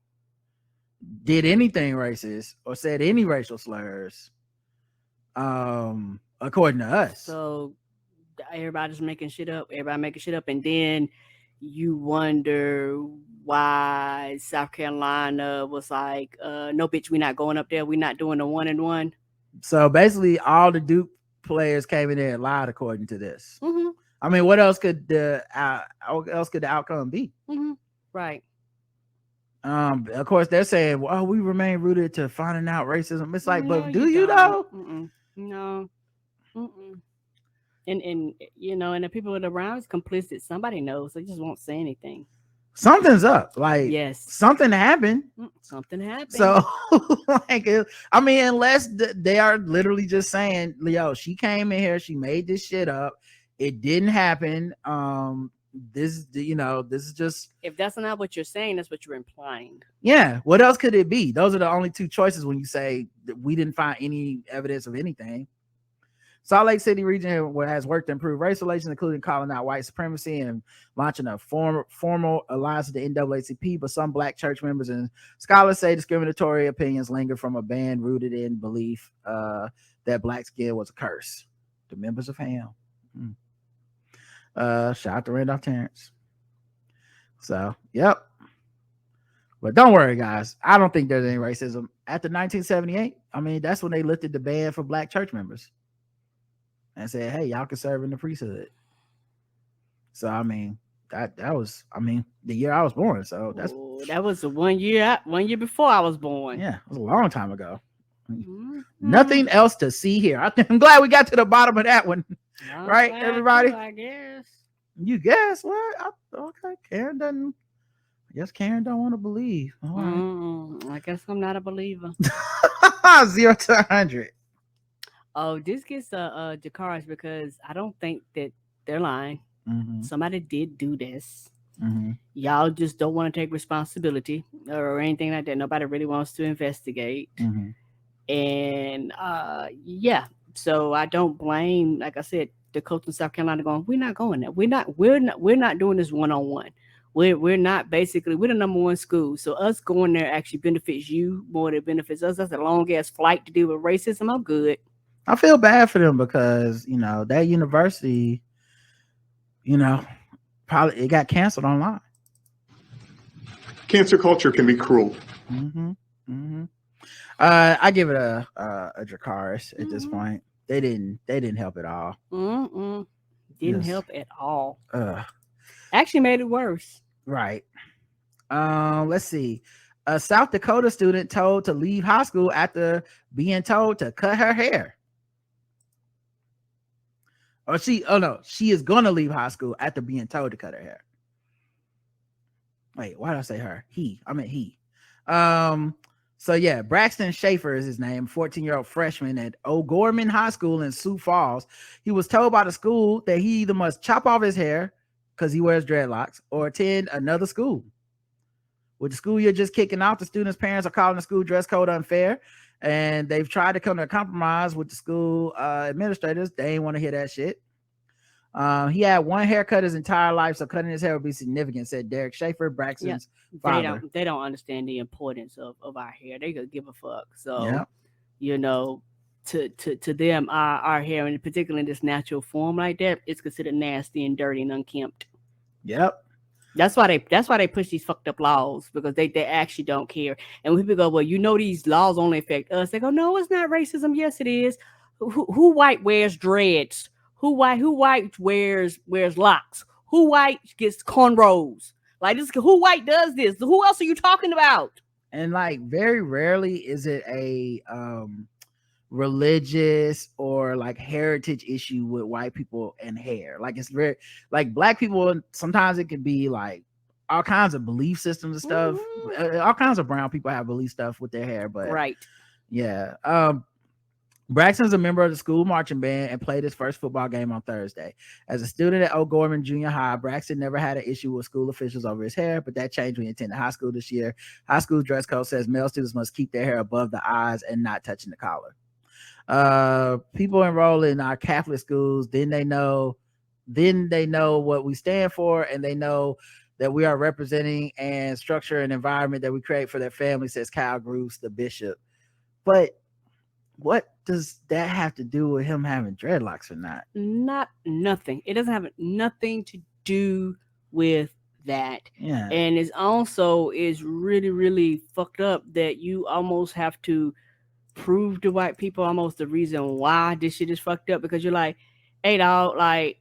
did anything racist or said any racial slurs, according to us. So everybody's making shit up. Everybody making shit up, and then you wonder why South Carolina was like, no, bitch, we're not going up there. We're not doing the 1-and-1. So basically, all the Duke players came in there and lied, according to this. Mm-hmm. I mean, what else could the outcome be? Mm-hmm. Right. Of course, they're saying, "Well, we remain rooted to finding out racism." It's like, no, but do you though? No. Mm-mm. And you know, and the people around is complicit. Somebody knows. They just won't say anything. Something's up. Like, yes, something happened. Something happened. So, like, I mean, unless they are literally just saying, "Leo, she came in here, she made this shit up. It didn't happen." This is just. If that's not what you're saying, that's what you're implying. Yeah. What else could it be? Those are the only two choices when you say that we didn't find any evidence of anything. Salt Lake City region has worked to improve race relations, including calling out white supremacy and launching a formal alliance with the NAACP. But some black church members and scholars say discriminatory opinions linger from a band rooted in belief that black skin was a curse. The members of Ham. Shout out to Randolph Terrence. So, yep. But don't worry, guys. I don't think there's any racism. After 1978, I mean, that's when they lifted the ban for black church members and said, hey, y'all can serve in the priesthood. So, I mean, that was, I mean, the year I was born. So that was the 1 year before I was born. Yeah, it was a long time ago. Mm-hmm. Nothing else to see here. I'm glad we got to the bottom of that one. Right, everybody? I guess. You guess what? Okay, Karen doesn't. guess Karen don't want to believe. All right. I guess I'm not a believer. 0 to 100. Oh, this gets Jakari's because I don't think that they're lying. Somebody did do this. Y'all just don't want to take responsibility or anything like that. Nobody really wants to investigate. And yeah, so I don't blame, like I said, the coach in South Carolina going, we're not going there. We're not doing this one-on-one. We're not basically, we're the number one school. So us going there actually benefits you more than it benefits us. That's a long ass flight to deal with racism. I'm good. I feel bad for them because, that university, probably it got canceled online. Cancer culture can be cruel. I give it a Dracarys at this point. They didn't help at all. Didn't help at all. Actually made it worse. Right. Let's see. A South Dakota student told to leave high school after being told to cut her hair. She is gonna leave high school after being told to cut her hair. Wait, why did I say her? I meant he. So yeah, Braxton Schaefer is his name, 14-year-old freshman at O'Gorman High School in Sioux Falls. He was told by the school that he either must chop off his hair because he wears dreadlocks or attend another school. With the school year just kicking off, the students' parents are calling the school dress code unfair, and they've tried to come to a compromise with the school administrators. They ain't want to hear that shit. He had one haircut his entire life, so cutting his hair would be significant, said Derek Schaefer, Braxton's father. They don't understand the importance of our hair. They could give a fuck. So, to them, our hair, and particularly in this natural form like that, it's considered nasty and dirty and unkempt. Yep. That's why they push these fucked up laws, because they actually don't care. And when people go, well, these laws only affect us, they go, no, it's not racism. Yes, it is. Who white wears dreads? Who white wears locks? Who white gets cornrows? Like this, who white does this? Who else are you talking about? And like very rarely is it a religious or like heritage issue with white people and hair. Like it's very like black people, sometimes it can be like all kinds of belief systems and stuff. All kinds of brown people have belief stuff with their hair, but right. Yeah. Braxton's a member of the school marching band and played his first football game on Thursday. As a student at O'Gorman Junior High, Braxton never had an issue with school officials over his hair, but that changed when he attended high school this year. High school dress code says male students must keep their hair above the eyes and not touching the collar. People enroll in our Catholic schools, then they know what we stand for, and they know that we are representing and structure an environment that we create for their family, says Kyle Groos, the bishop. But what does that have to do with him having dreadlocks or not? Nothing. It doesn't have nothing to do with that. Yeah. And it's also is really, really fucked up that you almost have to prove to white people almost the reason why this shit is fucked up, because you're like, hey dog, like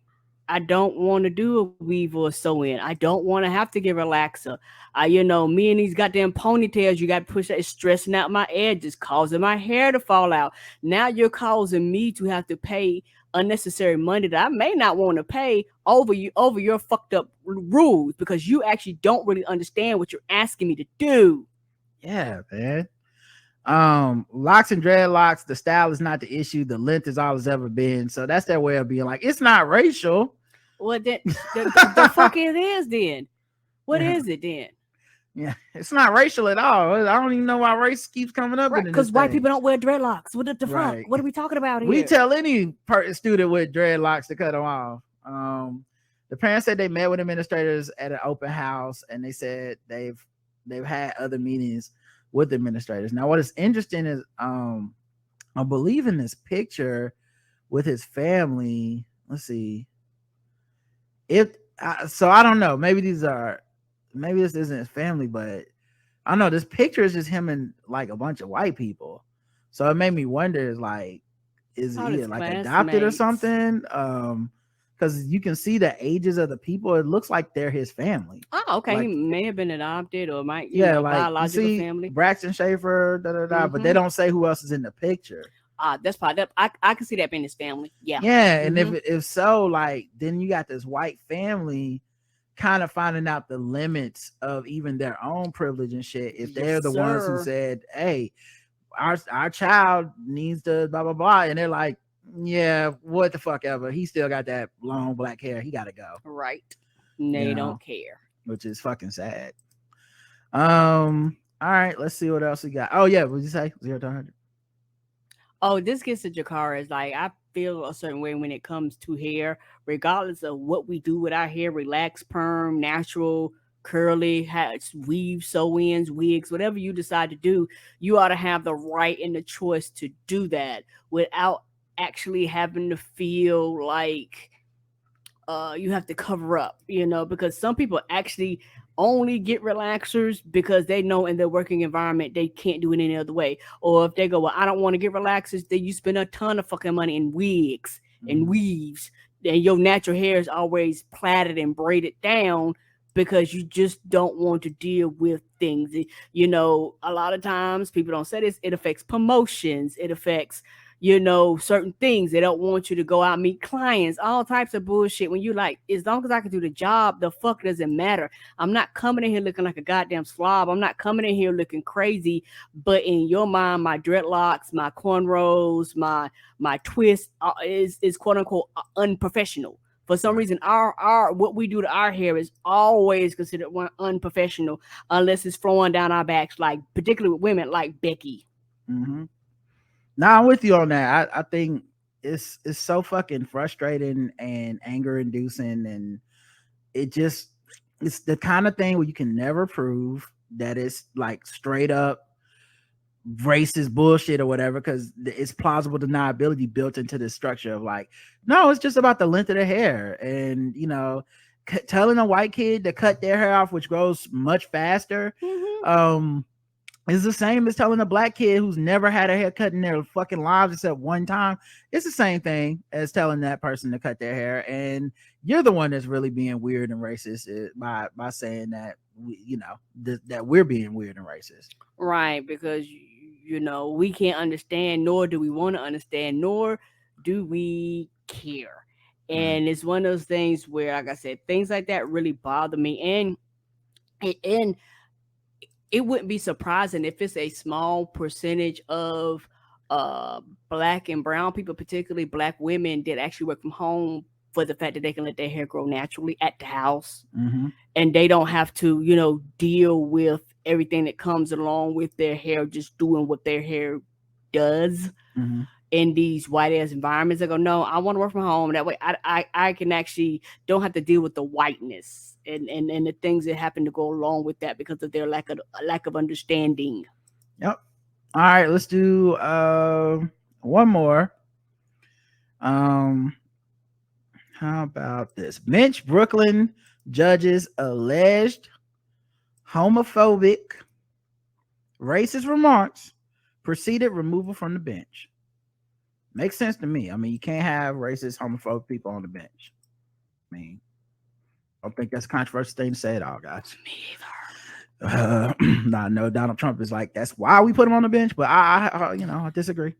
I don't want to do a weave or a sew-in. I don't want to have to get relaxer. Me and these goddamn ponytails, you got to push that. It's stressing out my edges, causing my hair to fall out. Now you're causing me to have to pay unnecessary money that I may not want to pay over your fucked up rules, because you actually don't really understand what you're asking me to do. Yeah, man. Locks and dreadlocks, the style is not the issue, the length is all it's ever been. So that's their way of being like, it's not racial. Well, then the fuck it is then. What is it then? Yeah, it's not racial at all. I don't even know why race keeps coming up. Right, because white people don't wear dreadlocks. What the fuck? What are we talking about here? We tell any student with dreadlocks to cut them off. The parents said they met with administrators at an open house, and they said they've had other meetings with administrators. Now, what is interesting is I believe in this picture with his family. Let's see. So I don't know. Maybe this isn't his family, but I don't know. This picture is just him and like a bunch of white people. So it made me wonder, is he like adopted or something? Because you can see the ages of the people. It looks like they're his family. Oh, okay. Like, he may have been adopted or might, like biological family. Braxton Schaefer, but they don't say who else is in the picture. That's probably I can see that being his family. Yeah. Yeah, and if so, like then you got this white family kind of finding out the limits of even their own privilege and shit. If they're the ones who said, hey, our child needs to blah blah blah, and they're like, yeah, what the fuck ever, he still got that long black hair, he gotta go, right? They don't care, which is fucking sad. All right, let's see what else we got. Oh yeah, what did you say? 0 to 100? Oh, this gets to Jakara's. Like, I feel a certain way when it comes to hair, regardless of what we do with our hair, relaxed, perm, natural, curly, weave, sew-ins, wigs, whatever you decide to do, you ought to have the right and the choice to do that without actually having to feel like you have to cover up, because some people actually only get relaxers because they know in their working environment they can't do it any other way. Or if they go, well, I don't want to get relaxers, then you spend a ton of fucking money in wigs and weaves, and your natural hair is always plaited and braided down because you just don't want to deal with things. A lot of times people don't say this, it affects promotions, it affects certain things. They don't want you to go out and meet clients, all types of bullshit. When you like, as long as I can do the job, the fuck doesn't matter. I'm not coming in here looking like a goddamn slob. I'm not coming in here looking crazy. But in your mind, my dreadlocks, my cornrows, my twist is quote unquote unprofessional. For some reason, our what we do to our hair is always considered unprofessional unless it's flowing down our backs, like particularly with women like Becky. Mm-hmm. Now I'm with you on that. I think it's so fucking frustrating and anger inducing, and it's the kind of thing where you can never prove that it's like straight up racist bullshit or whatever, because it's plausible deniability built into the structure of like, no, it's just about the length of the hair, and telling a white kid to cut their hair off, which grows much faster, is the same as telling a black kid who's never had a haircut in their fucking lives except one time. It's the same thing as telling that person to cut their hair, and you're the one that's really being weird and racist by saying that that we're being weird and racist, right? Because we can't understand, nor do we want to understand, nor do we care. And it's one of those things where, like I said, things like that really bother me, and it wouldn't be surprising if it's a small percentage of black and brown people, particularly black women, that actually work from home for the fact that they can let their hair grow naturally at the house, and they don't have to, deal with everything that comes along with their hair, just doing what their hair does in these white ass environments. They go, no, I want to work from home. That way I can actually don't have to deal with the whiteness and the things that happen to go along with that because of their lack of understanding. Yep. All right, let's do one more. How about this? Bench Brooklyn judges alleged homophobic, racist remarks preceded removal from the bench. Makes sense to me. I mean, you can't have racist, homophobic people on the bench. I mean, I don't think that's a controversial thing to say at all, guys. Me either. I know Donald Trump is like, that's why we put him on the bench, but I disagree.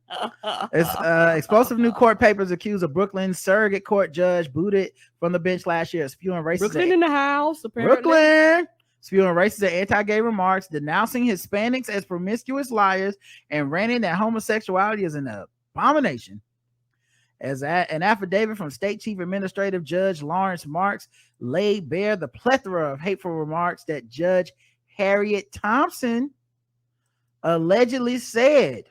Explosive new court papers accuse a Brooklyn surrogate court judge booted from the bench last year, spewing racist. Brooklyn in the house, apparently. Brooklyn spewing racist and anti-gay remarks, denouncing Hispanics as promiscuous liars, and ranting that homosexuality is an abomination. As an affidavit from State Chief Administrative Judge Lawrence Marks laid bare the plethora of hateful remarks that Judge Harriet Thompson allegedly said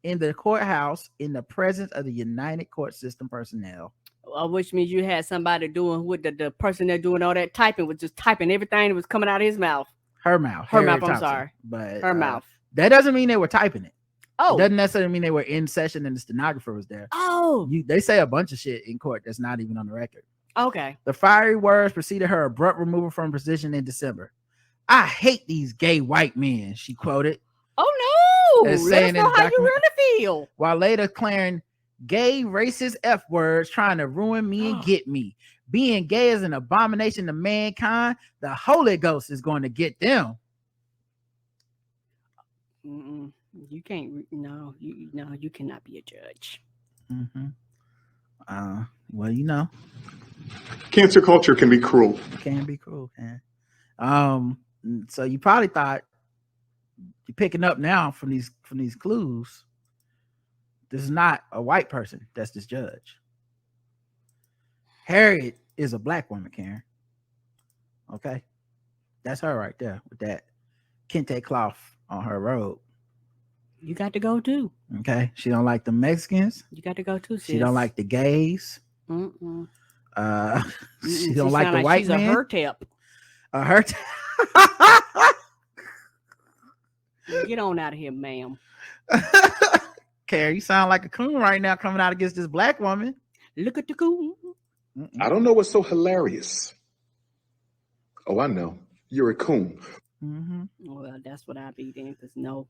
in the courthouse in the presence of the United Court System personnel. Which means you had somebody doing what the person that doing all that typing was just typing everything that was coming out of his mouth. Her mouth. I'm Thompson. sorry. But her mouth. That doesn't mean they were typing it. Oh, it doesn't necessarily mean they were in session and the stenographer was there. Oh, they say a bunch of shit in court that's not even on the record. Okay. The fiery words preceded her abrupt removal from position in December. I hate these gay white men, she quoted. Oh no! Let us know how you really feel. While later declaring gay racist F words trying to ruin me and get me. Being gay is an abomination to mankind. The Holy Ghost is going to get them. You can't. No, you cannot be a judge. Well, Cancer culture can be cruel. It can be cruel, man. So you probably thought you're picking up now from these clues. This is not a white person. That's this judge. Harriet is a black woman, Karen. Okay, that's her right there with that kente cloth on her robe. You got to go too. Okay, she don't like the Mexicans. You got to go too. Sis. She don't like the gays. Mm-mm. She don't like the white she's man. A her tip. A her. Get on out of here, ma'am. Karen, you sound like a coon right now coming out against this black woman. Look at the coon. I don't know what's so hilarious. Oh, I know. You're a coon. Mm-hmm. Well, that's what I be then, because no.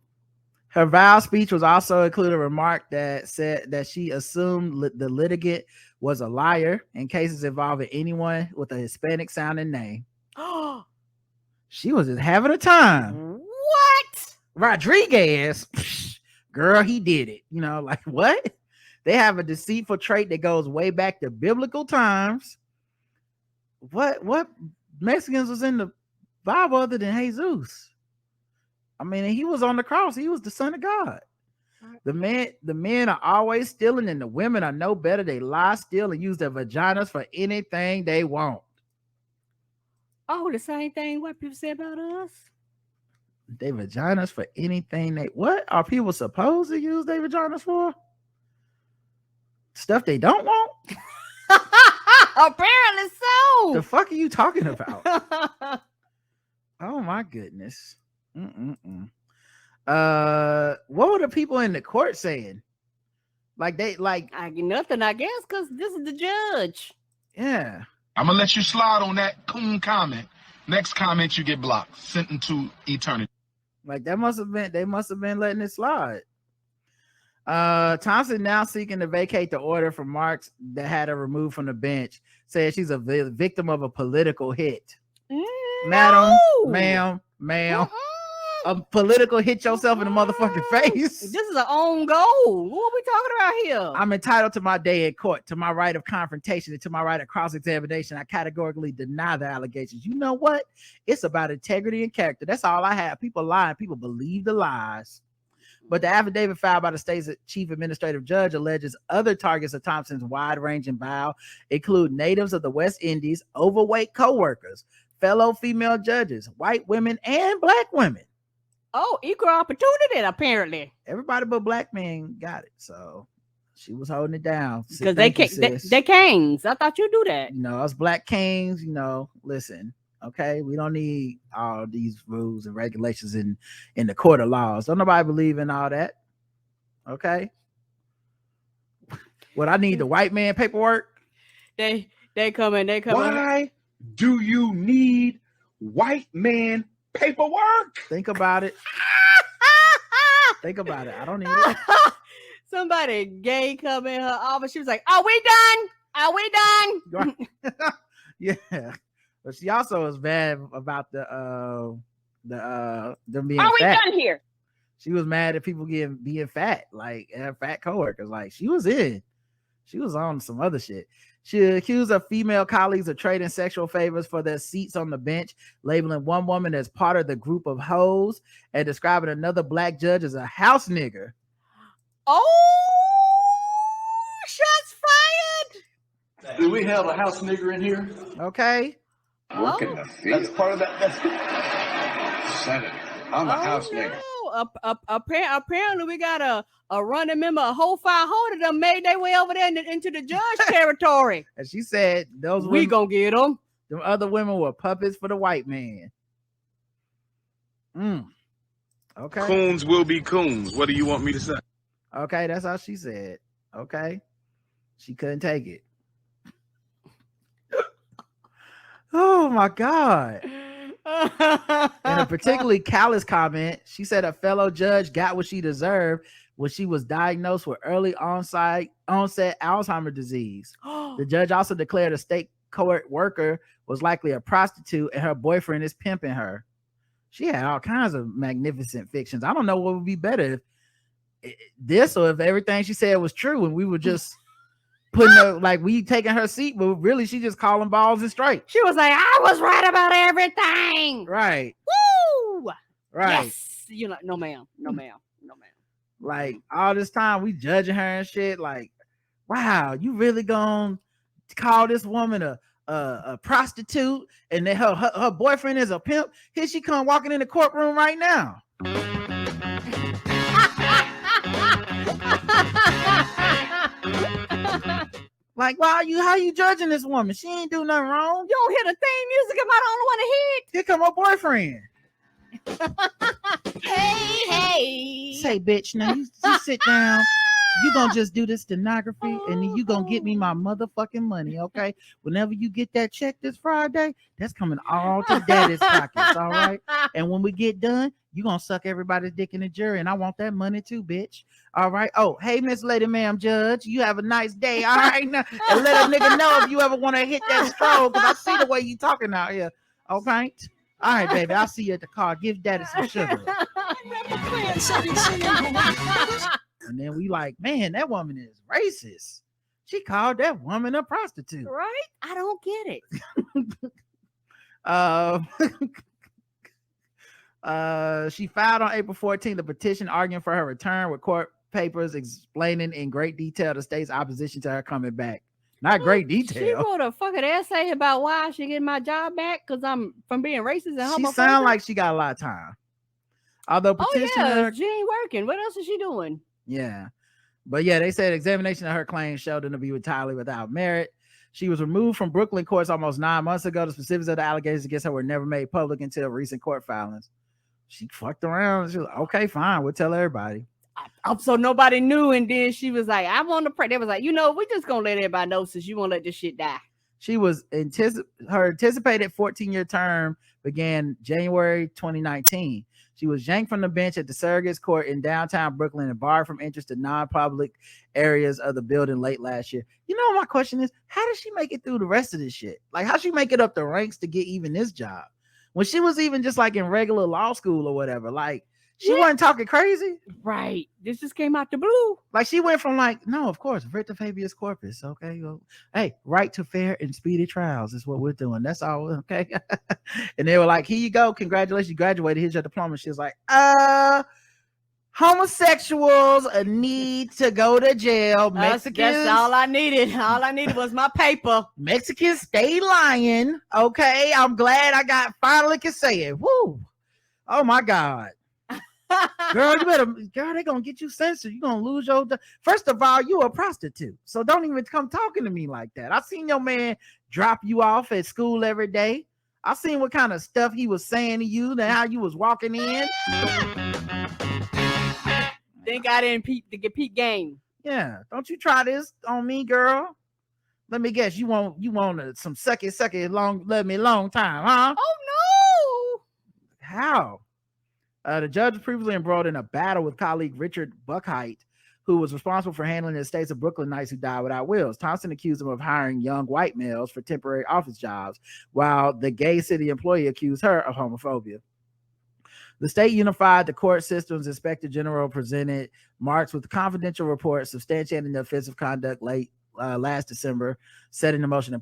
Her vow speech was also included a remark that said that she assumed the litigant was a liar in cases involving anyone with a Hispanic sounding name. She was just having a time. What? Rodriguez, girl, he did it. You know, like what? They have a deceitful trait that goes way back to biblical times. What Mexicans was in the Bible other than Jesus? I mean, he was on the cross. He was the Son of God. The men are always stealing, and the women are no better. They lie, steal, and use their vaginas for anything they want. Oh, the same thing white people say about us. Their vaginas for anything they. What are people supposed to use their vaginas for? Stuff they don't want. Apparently so. The fuck are you talking about? Oh my goodness. What were the people in the court saying? Nothing, I guess, because this is the judge. Yeah. I'm gonna let you slide on that coon comment. Next comment, you get blocked, sent into eternity. Like they must have been letting it slide. Thompson now seeking to vacate the order from Marks that had her removed from the bench, said she's a victim of a political hit. Madam, ma'am, a political hit yourself in the motherfucking face. This is an own goal. What are we talking about here? I'm entitled to my day in court, to my right of confrontation, and to my right of cross-examination. I categorically deny the allegations. You know what? It's about integrity and character. That's all I have. People lie and people believe the lies. But the affidavit filed by the state's chief administrative judge alleges other targets of Thompson's wide-ranging vow include natives of the West Indies, overweight co-workers, fellow female judges, white women, and black women. Oh, equal opportunity, apparently. Everybody but black men got it. So she was holding it down. Because they kings. I thought you do that. You know, us black kings, you know, listen. Okay, we don't need all these rules and regulations in the court of laws. Don't nobody believe in all that. Okay. What I need, the white man paperwork. They come in. Why do you need white man paperwork? Think about it. Think about it. I don't need it. Somebody gay come in her office. She was like, "Are we done? Are we done?" Yeah. But she also was mad about them being Are we fat. done here? She was mad at people being fat, like her fat coworkers. Like she was on some other shit. She accused her female colleagues of trading sexual favors for their seats on the bench, labeling one woman as part of the group of hoes and describing another black judge as a house nigger. Oh, shots fired. Do we have a house nigger in here? Okay. Working the field. That's part of that. That's Senator. I'm a house nigger. Apparently, we got a running member, a whole 500 of them made their way over there into the judge territory. And she said, we gonna get them. Them other women were puppets for the white man. Okay. Coons will be coons. What do you want me to say? Okay, that's how she said. Okay. She couldn't take it. Oh my God. In a particularly callous comment, she said a fellow judge got what she deserved when she was diagnosed with early onset Alzheimer's disease. The judge also declared a state court worker was likely a prostitute and her boyfriend is pimping her. She had all kinds of magnificent fictions. I don't know what would be better, if this or if everything she said was true and we were just putting her, like we taking her seat, but really she just calling balls and straight. She was like, I was right about everything. Right. Woo! Right. Yes. You know, no ma'am. No ma'am. No ma'am. Like all this time we judging her and shit. Like, wow, you really gonna call this woman a prostitute and then her boyfriend is a pimp? Here she come walking in the courtroom right now. Like, how you judging this woman? She ain't do nothing wrong. You don't hear the theme music? Am I the only one to hit? Here come her boyfriend. Hey. Say, bitch, now you sit down. You gonna just do this stenography and then you gonna get me my motherfucking money, okay? Whenever you get that check this Friday, that's coming all to daddy's pockets, all right? And when we get done, you gonna suck everybody's dick in the jury, and I want that money too, bitch. All right. Oh, hey, Miss Lady Ma'am Judge, you have a nice day. All right, now, and let a nigga know if you ever want to hit that stroke, because I see the way you talking out here. Okay. All right, baby. I'll see you at the car. Give daddy some sugar. And then we like, man, that woman is racist. She called that woman a prostitute. Right? I don't get it. She filed on April 14th a petition arguing for her return with court papers explaining in great detail the state's opposition to her coming back. Not great detail. She wrote a fucking essay about why I should get my job back because I'm from being racist and homophobic. She sound like she got a lot of time. Although petitioner, she ain't working. What else is she doing? Yeah. But yeah, they said examination of her claims showed them to be entirely without merit. She was removed from Brooklyn courts almost 9 months ago. The specifics of the allegations against her were never made public until recent court filings. She fucked around. She was like, okay, fine. We'll tell everybody. So nobody knew. And then she was like, I want to pray. They was like, we just going to let everybody know since you won't let this shit die. She was her anticipated 14-year term began January 2019. She was yanked from the bench at the surrogates court in downtown Brooklyn and barred from entrance to non-public areas of the building late last year. You know, my question is, how did she make it through the rest of this shit? Like, how she make it up the ranks to get even this job? When she was even just like in regular law school or whatever, like she wasn't talking crazy. Right. This just came out the blue. Like she went from like, no, of course, writ of habeas corpus. Okay. Well, hey, right to fair and speedy trials is what we're doing. That's all. Okay. And they were like, here you go. Congratulations. You graduated. Here's your diploma. She was like, homosexuals need to go to jail. Mexicans. That's all I needed. All I needed was my paper. Mexicans stay lying. Okay. I'm glad I finally can say it. Woo. Oh my God. Girl, they're gonna get you censored. You're gonna lose your first of all, you a prostitute. So don't even come talking to me like that. I seen your man drop you off at school every day. I seen what kind of stuff he was saying to you, and how you was walking in. Think I didn't get peep game. Yeah, don't you try this on me, girl. Let me guess, you want some sucky long time, huh? Oh no. How? The judge was previously embroiled in a battle with colleague Richard Buckheit, who was responsible for handling the estates of Brooklynites who died without wills. Thompson accused him of hiring young white males for temporary office jobs, while the gay city employee accused her of homophobia. The state unified the court system's inspector general presented March with a confidential report substantiating the offensive conduct last December, setting the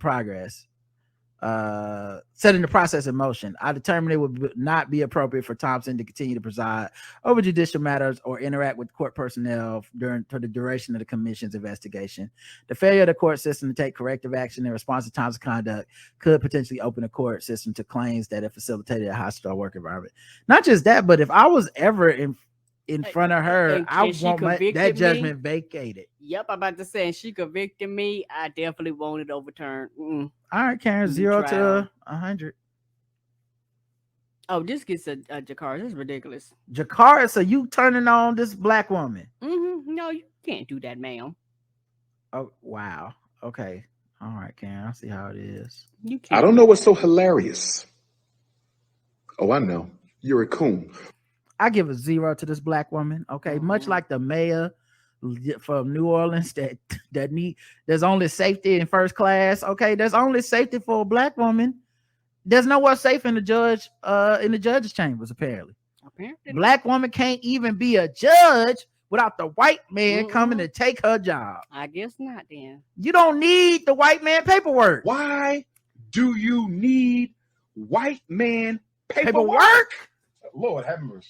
process in motion. I determined it would not be appropriate for Thompson to continue to preside over judicial matters or interact with court personnel for the duration of the commission's investigation. The failure of the court system to take corrective action in response to Thompson's conduct could potentially open the court system to claims that it facilitated a hostile work environment. Not just that, but if I was ever in front of her, I want that judgment vacated. Yep, I'm about to say, and she convicted me. I definitely want it overturned. All right, Karen, 0 to 100. Oh, this gets a Jakara. This is ridiculous. Jakara, so you turning on this black woman? No, you can't do that, ma'am. Oh, wow. Okay. All right, Karen, I see how it is. You can't. I don't know what's so hilarious. Oh, I know. You're a coon. I give a 0 to this black woman. Okay, much like the mayor from New Orleans that there's only safety in first class. Okay, there's only safety for a black woman. There's nowhere safe in the judge's chambers. Apparently, black woman can't even be a judge without the white man coming to take her job? I guess not then. You don't need the white man paperwork. Why do you need white man paperwork? Lord have mercy.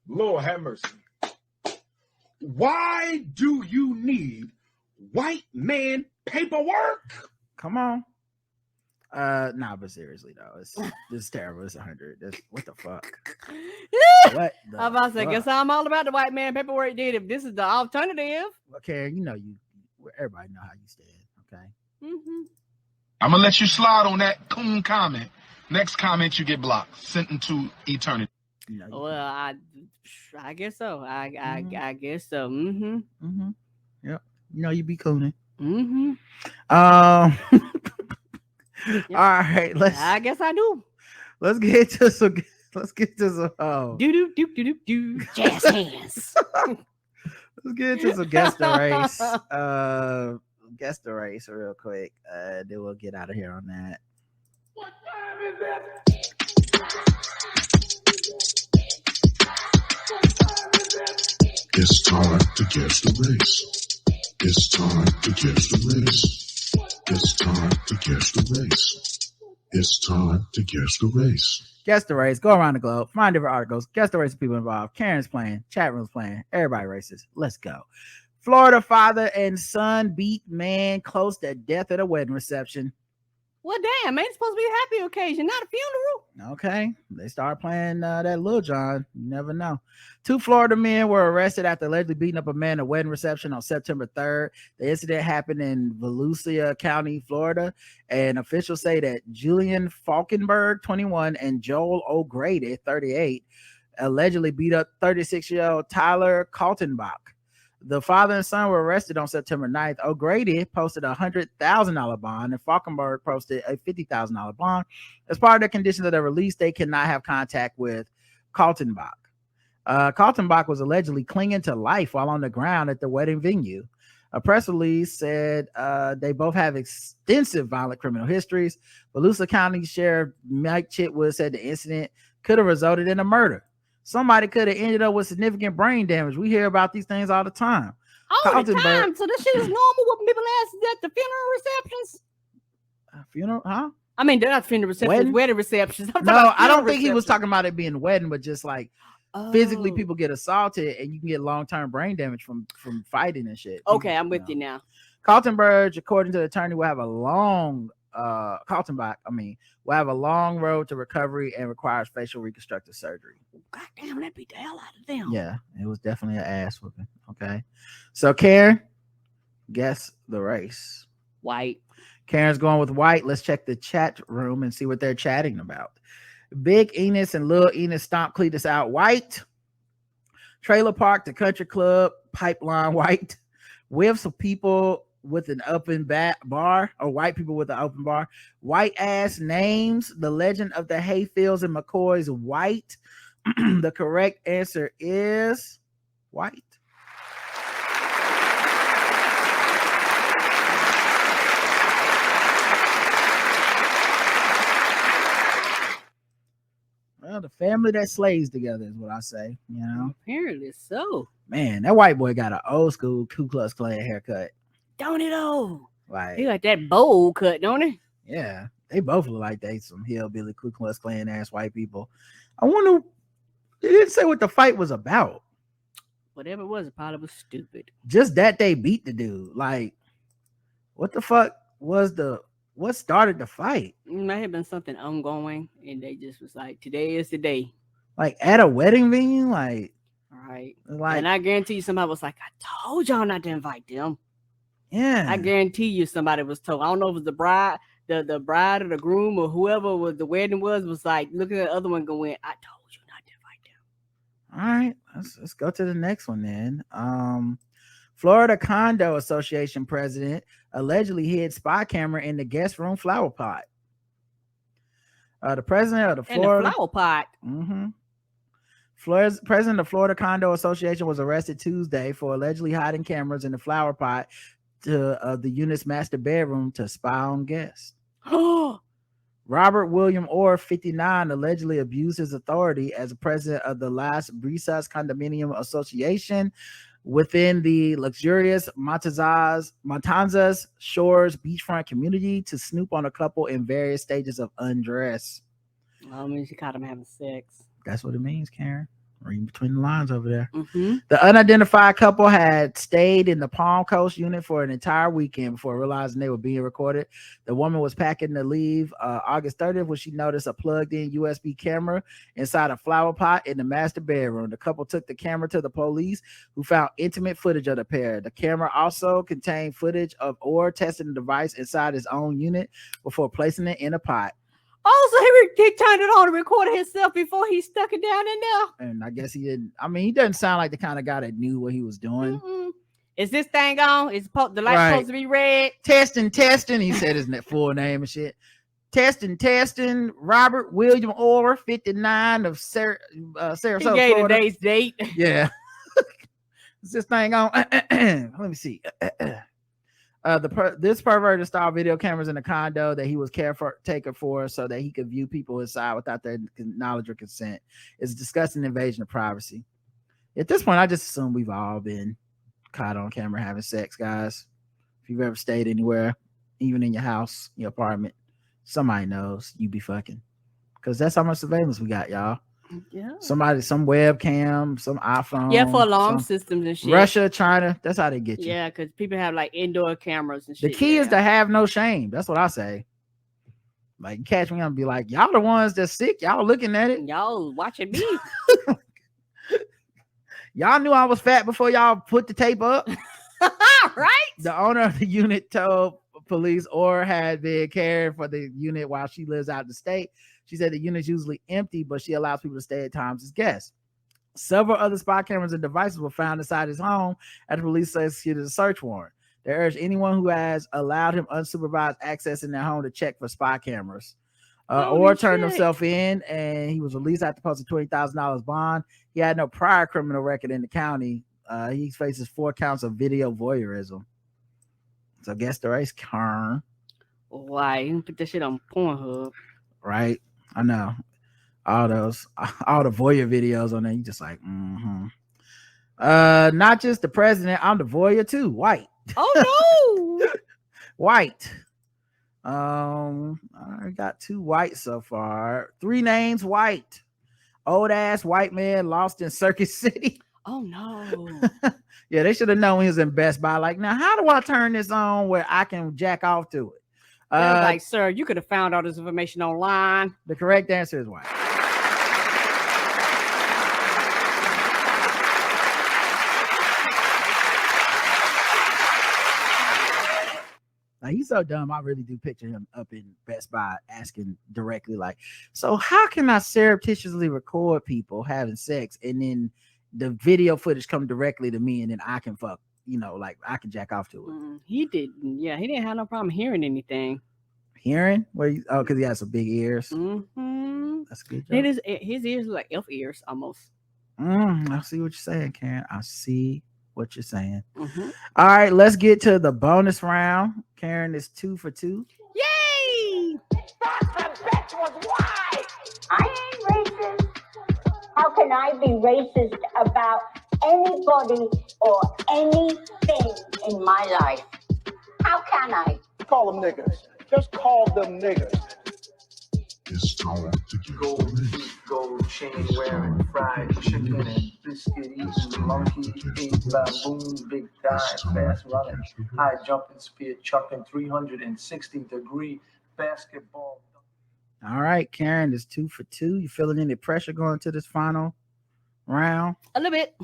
Lord have mercy. Why do you need white man paperwork? Come on. Nah, but seriously though, this is terrible. It's 100. What the fuck? What the I'm about to say, fuck? guess I'm all about the white man paperwork. Did if this is the alternative? Okay, you know everybody know how you stand. Okay. I'm gonna let you slide on that coon comment. Next comment, you get blocked, sent into eternity. Well, I guess so. I guess so. Yep. You know you be cooning. Yep. All right. I guess I do. Let's get to some. Do jazz hands. Let's get into some guest race. Guest race real quick. Then we'll get out of here on that. What time is it? It's time to guess the race. It's time to guess the race. It's time to guess the race. It's time to guess the race. Guess the race. Go around the globe. Find different articles. Guess the race of people involved. Karen's playing. Chat room's playing. Everybody races. Let's go. Florida father and son beat man close to death at a wedding reception. Well, damn, man, it's supposed to be a happy occasion, not a funeral. Okay, they start playing that Lil Jon. You never know. 2 Florida men were arrested after allegedly beating up a man at a wedding reception on September 3rd. The incident happened in Volusia County, Florida, and officials say that Julian Falkenberg, 21, and Joel O'Grady, 38, allegedly beat up 36-year-old Tyler Kaltenbach. The father and son were arrested on September 9th. O'Grady posted a $100,000 bond, and Falkenberg posted a $50,000 bond. As part of the conditions of their release, they cannot have contact with Kaltenbach. Kaltenbach was allegedly clinging to life while on the ground at the wedding venue. A press release said they both have extensive violent criminal histories. Volusia County Sheriff Mike Chitwood said the incident could have resulted in a murder. Somebody could have ended up with significant brain damage. We hear about these things all the time. All the time. So this shit is normal whooping people asses at the funeral receptions. Funeral, huh? I mean, they're not funeral receptions, wedding receptions. No, I don't think he was talking about it being wedding, but just like physically people get assaulted and you can get long-term brain damage from fighting and shit. Okay, I'm with you now. Kaltenberg, according to the attorney, will have a long Kaltenbach, will have a long road to recovery and requires facial reconstructive surgery. God damn, that beat the hell out of them. Yeah, it was definitely an ass whooping. Okay. So Karen, guess the race. White. Karen's going with white. Let's check the chat room and see what they're chatting about. Big Enos and Lil Enos stomp Cletus out white. Trailer Park, the country club, pipeline white. Whiffs of people with an open bar, or white people with an open bar. White ass names. The legend of the Hayfields and McCoys white. The correct answer is white. Well, the family that slays together is what I say, you know. Apparently so. Man, that white boy got an old school Ku Klux Klan haircut. Don't it though? Like, he got that bowl cut, don't he? Yeah, they both look like they some hillbilly Ku Klux Klan ass white people. I wonder, they didn't say what the fight was about. Whatever it was, it probably was stupid. Just that they beat the dude. Like, what the fuck was what started the fight? It might have been something ongoing, and they just was like, today is the day. Like at a wedding venue, like, right? Like, and I guarantee you, somebody was like, "I told y'all not to invite them." Yeah, I guarantee you, somebody was told. I don't know if it was the bride, the bride or the groom or whoever was the wedding was like looking at the other one going, "I told you not to invite them." All right, let's go to the next one then. Florida Condo Association president allegedly hid spy camera in the guest room flower pot. The president of the Florida flower pot. Florida's president of Florida Condo Association was arrested Tuesday for allegedly hiding cameras in the flower pot to the unit's master bedroom to spy on guests. Robert William Orr, 59, allegedly abused his authority as the president of the Las Brisas Condominium Association within the luxurious Matanzas Shores beachfront community to snoop on a couple in various stages of undress. I mean, she caught him having sex. That's what it means, Karen. Reading between the lines over there. Mm-hmm. The unidentified couple had stayed in the Palm Coast unit for an entire weekend before realizing they were being recorded. The woman was packing to leave August 30th when she noticed a plugged-in USB camera inside a flower pot in the master bedroom. The couple took the camera to the police, who found intimate footage of the pair. The camera also contained footage of Orr testing the device inside his own unit before placing it in a pot. Also, he turned it on and recorded himself before he stuck it down in there. And I guess he didn't. I mean, he doesn't sound like the kind of guy that knew what he was doing. Mm-mm. Is this thing on? Is the light supposed to be red? Testing. He said his full name and shit. Testing. Robert William Orr, 59 of Sarasota, He gave Florida. today's date. Yeah. Is this thing on? Let me see. This perverted style video cameras in the condo that he was caretaker for so that he could view people inside without their knowledge or consent. It's a disgusting invasion of privacy. At this point, I just assume we've all been caught on camera having sex, guys. If you've ever stayed anywhere, even in your house, your apartment, somebody knows you be fucking. Because that's how much surveillance we got, y'all. Yeah. Some webcam, some iPhone. Yeah, for alarm systems and shit. Russia, China, that's how they get you. Yeah, because people have like indoor cameras and shit. The key is to have no shame. That's what I say. Like, catch me and be like, y'all the ones that's sick. Y'all looking at it. Y'all watching me. Y'all knew I was fat before y'all put the tape up. Right? The owner of the unit told police Orr had been caring for the unit while she lives out of the state. She said the unit's usually empty, but she allows people to stay at times as guests. Several other spy cameras and devices were found inside his home after police executed a search warrant. They urge anyone who has allowed him unsupervised access in their home to check for spy cameras. Orr turned himself in, and he was released after posting $20,000 bond. He had no prior criminal record in the county. He faces 4 counts of video voyeurism. So guess the race, Kern. Why? You can put that shit on Pornhub. Right? I know. All the voyeur videos on there. You just like, not just the president, I'm the voyeur too. White. Oh no. White. I got 2 white so far. 3 names white. Old ass white man lost in Circuit City. Oh no. Yeah, they should have known he was in Best Buy. Like, now how do I turn this on where I can jack off to it? Like, sir, you could have found all this information online. The correct answer is white. Now, he's so dumb. I really do picture him up in Best Buy asking directly, like, so how can I surreptitiously record people having sex and then the video footage come directly to me and then I can fuck, like I can jack off to it. He didn't. Yeah, he didn't have no problem hearing anything. Hearing? Because he has some big ears. Mm-hmm. That's a good job. His ears look like elf ears almost. I see what you're saying, Karen. I see what you're saying. Mm-hmm. All right, let's get to the bonus round. Karen is 2 for 2. Yay! I ain't racist. How can I be racist about anybody or anything in my life? How can I? Call them niggas. Just call them niggas. It's time to get the race. Gold chain wearing, fried chicken and biscuit eating, monkey ate baboon, big thigh, fast running, high jumping, spear chucking, 360-degree basketball. All right, Karen is 2 for 2. You feeling any pressure going to this final round? A little bit.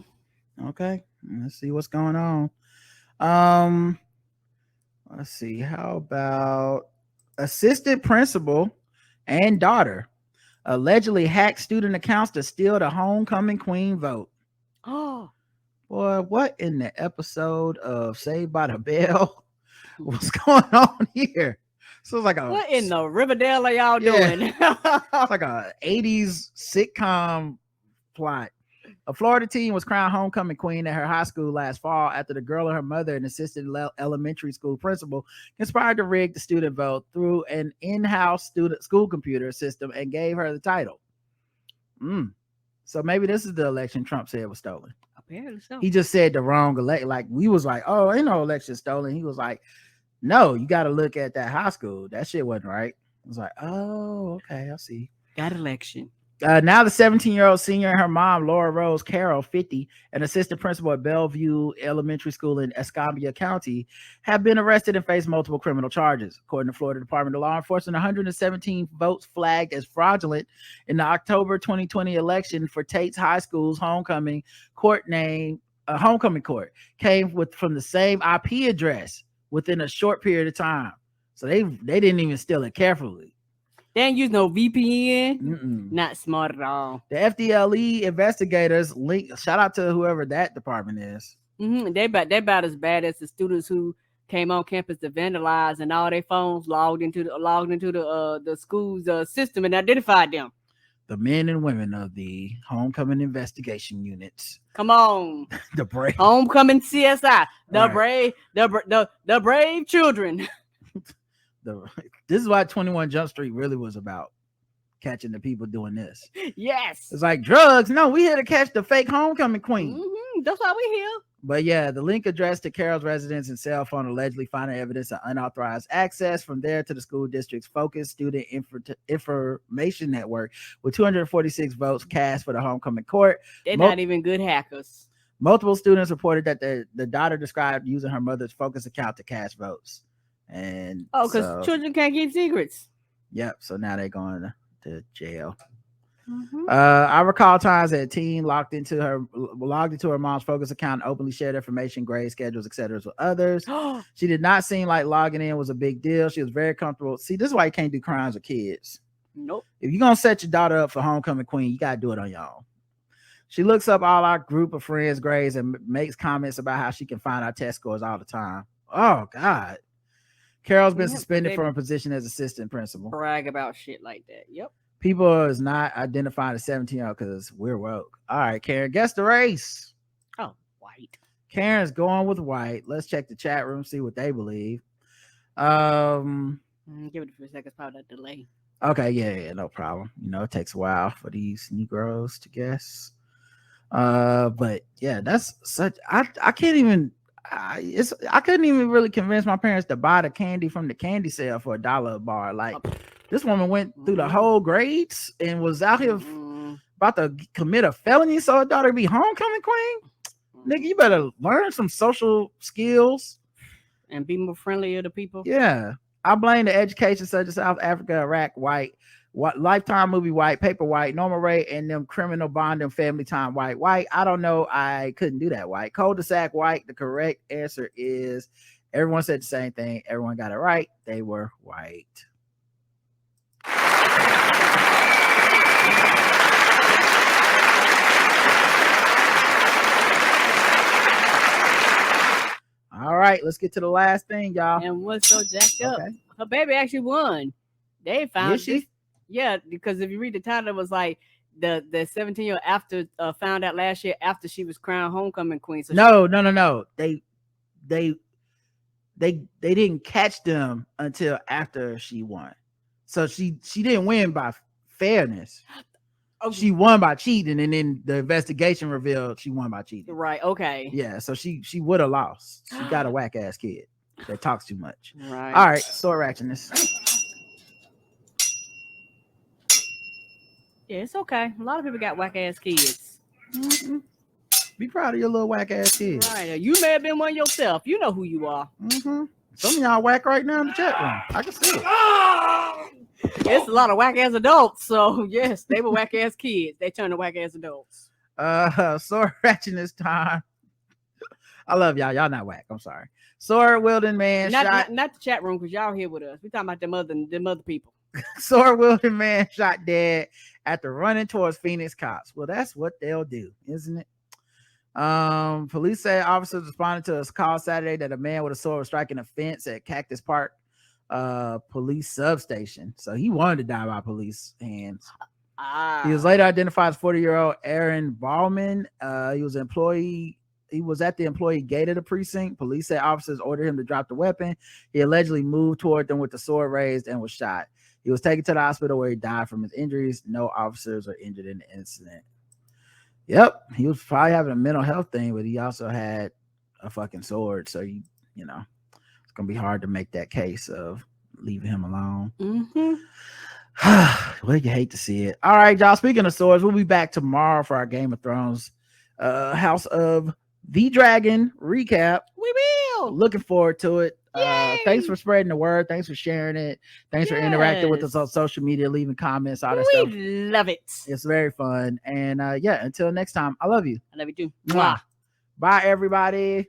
Okay, let's see what's going on. Let's see. How about assistant principal and daughter allegedly hacked student accounts to steal the homecoming queen vote? Oh, boy, what in the episode of Saved by the Bell? What's going on here? So it's like what in the Riverdale are y'all doing? It's like a 80s sitcom plot. A Florida teen was crowned homecoming queen at her high school last fall after the girl and her mother, an assistant elementary school principal, conspired to rig the student vote through an in-house school computer system and gave her the title. So maybe this is the election Trump said was stolen. Apparently so. He just said the wrong election. Like, we was like, oh, ain't no election stolen. He was like, no, you got to look at that high school. That shit wasn't right. I was like, oh, okay, I see. That election. Now the 17-year-old senior and her mom, Laura Rose Carroll, 50, an assistant principal at Bellevue Elementary School in Escambia County, have been arrested and face multiple criminal charges. According to Florida Department of Law Enforcement, 117 votes flagged as fraudulent in the October 2020 election for Tate's High School's homecoming court came from the same IP address within a short period of time. So they didn't even steal it carefully. They ain't use no VPN. Not smart at all. The FDLE investigators shout out to whoever that department is. They about as bad as the students who came on campus to vandalize and all their phones logged into the school's system and identified them. The men and women of the homecoming investigation units. Come on. The brave homecoming CSI. The right. the brave children. This is why 21 Jump Street really was about, catching the people doing this. Yes. It's like drugs. No, we here to catch the fake homecoming queen. That's why we here. But yeah, the link addressed to Carol's residence and cell phone allegedly finding evidence of unauthorized access from there to the school district's focused student information network with 246 votes cast for the homecoming court. They're not even good hackers. Multiple students reported that the daughter described using her mother's focus account to cast votes. And because children can't keep secrets. Yep. So now they're going to jail. I recall times that a teen logged into her mom's focus account and openly shared information, grade schedules, etc. with others. She did not seem like logging in was a big deal. She was very comfortable. See, this is why you can't do crimes with kids. Nope. If you're gonna set your daughter up for homecoming queen, you gotta do it on your own. She looks up all our group of friends' grades and makes comments about how she can find our test scores all the time. Oh God. Carol's been suspended from a position as assistant principal. Brag about shit like that. Yep. People is not identifying a 17-year-old because we're woke. All right, Karen, guess the race. Oh, white. Karen's going with white. Let's check the chat room, see what they believe. Give it a few seconds, probably a delay. Okay, yeah, no problem. You know, it takes a while for these Negroes to guess. But yeah, that's such. I can't even. I couldn't even really convince my parents to buy the candy from the candy sale for $1 a bar. Like, this woman went through the whole grades and was out here about to commit a felony so her daughter be homecoming queen. Nigga, you better learn some social skills and be more friendly to people. Yeah, I blame the education such as South Africa, Iraq, white, Lifetime movie white, paper white, normal rate, and them criminal bond and family time white. I don't know. I couldn't do that white. Cul-de-sac white. The correct answer is everyone said the same thing. Everyone got it right. They were white. All right, let's get to the last thing, y'all. And what's so jacked up? Her baby actually won. They found she? Yeah, because if you read the title, it was like the 17-year-old after found out last year after she was crowned homecoming queen. So no. They didn't catch them until after she won. So she didn't win by fairness. Okay. She won by cheating, and then the investigation revealed she won by cheating. Right. Okay. Yeah. So she would have lost. She got a whack ass kid that talks too much. Right. All right. Sword ratchetness. Yeah, it's okay. A lot of people got whack ass kids. Mm-hmm. Be proud of your little whack ass kids. Right. You may have been one yourself. You know who you are. Mm-hmm. Some of y'all whack right now in the chat room. I can see it. It's a lot of whack ass adults. So yes, they were whack ass kids. They turned to whack ass adults. Sword ratchetness time. I love y'all. Y'all not whack. I'm sorry. Sword wielding man not the chat room because y'all here with us. We talking about them other people. Sword wielding man shot dead after running towards Phoenix cops. Well, that's what they'll do, isn't it? Police say officers responded to a call Saturday that a man with a sword was striking a fence at Cactus Park police substation. So he wanted to die by police hands. He was later identified as 40-year-old Aaron Ballman. He was an employee. He was at the employee gate of the precinct. Police said officers ordered him to drop the weapon. He allegedly moved toward them with the sword raised and was shot. He was taken to the hospital where he died from his injuries. No officers are injured in the incident. Yep, he was probably having a mental health thing, but he also had a fucking sword. So, it's going to be hard to make that case of leaving him alone. Well, you hate to see it. All right, y'all. Speaking of swords, we'll be back tomorrow for our Game of Thrones House of the Dragon recap. We will. Looking forward to it. Thanks for spreading the word. Thanks for sharing it. Thanks for interacting with us on social media, leaving comments, all that stuff. We love it. It's very fun. And until next time, I love you. I love you too. Mwah. Bye, everybody.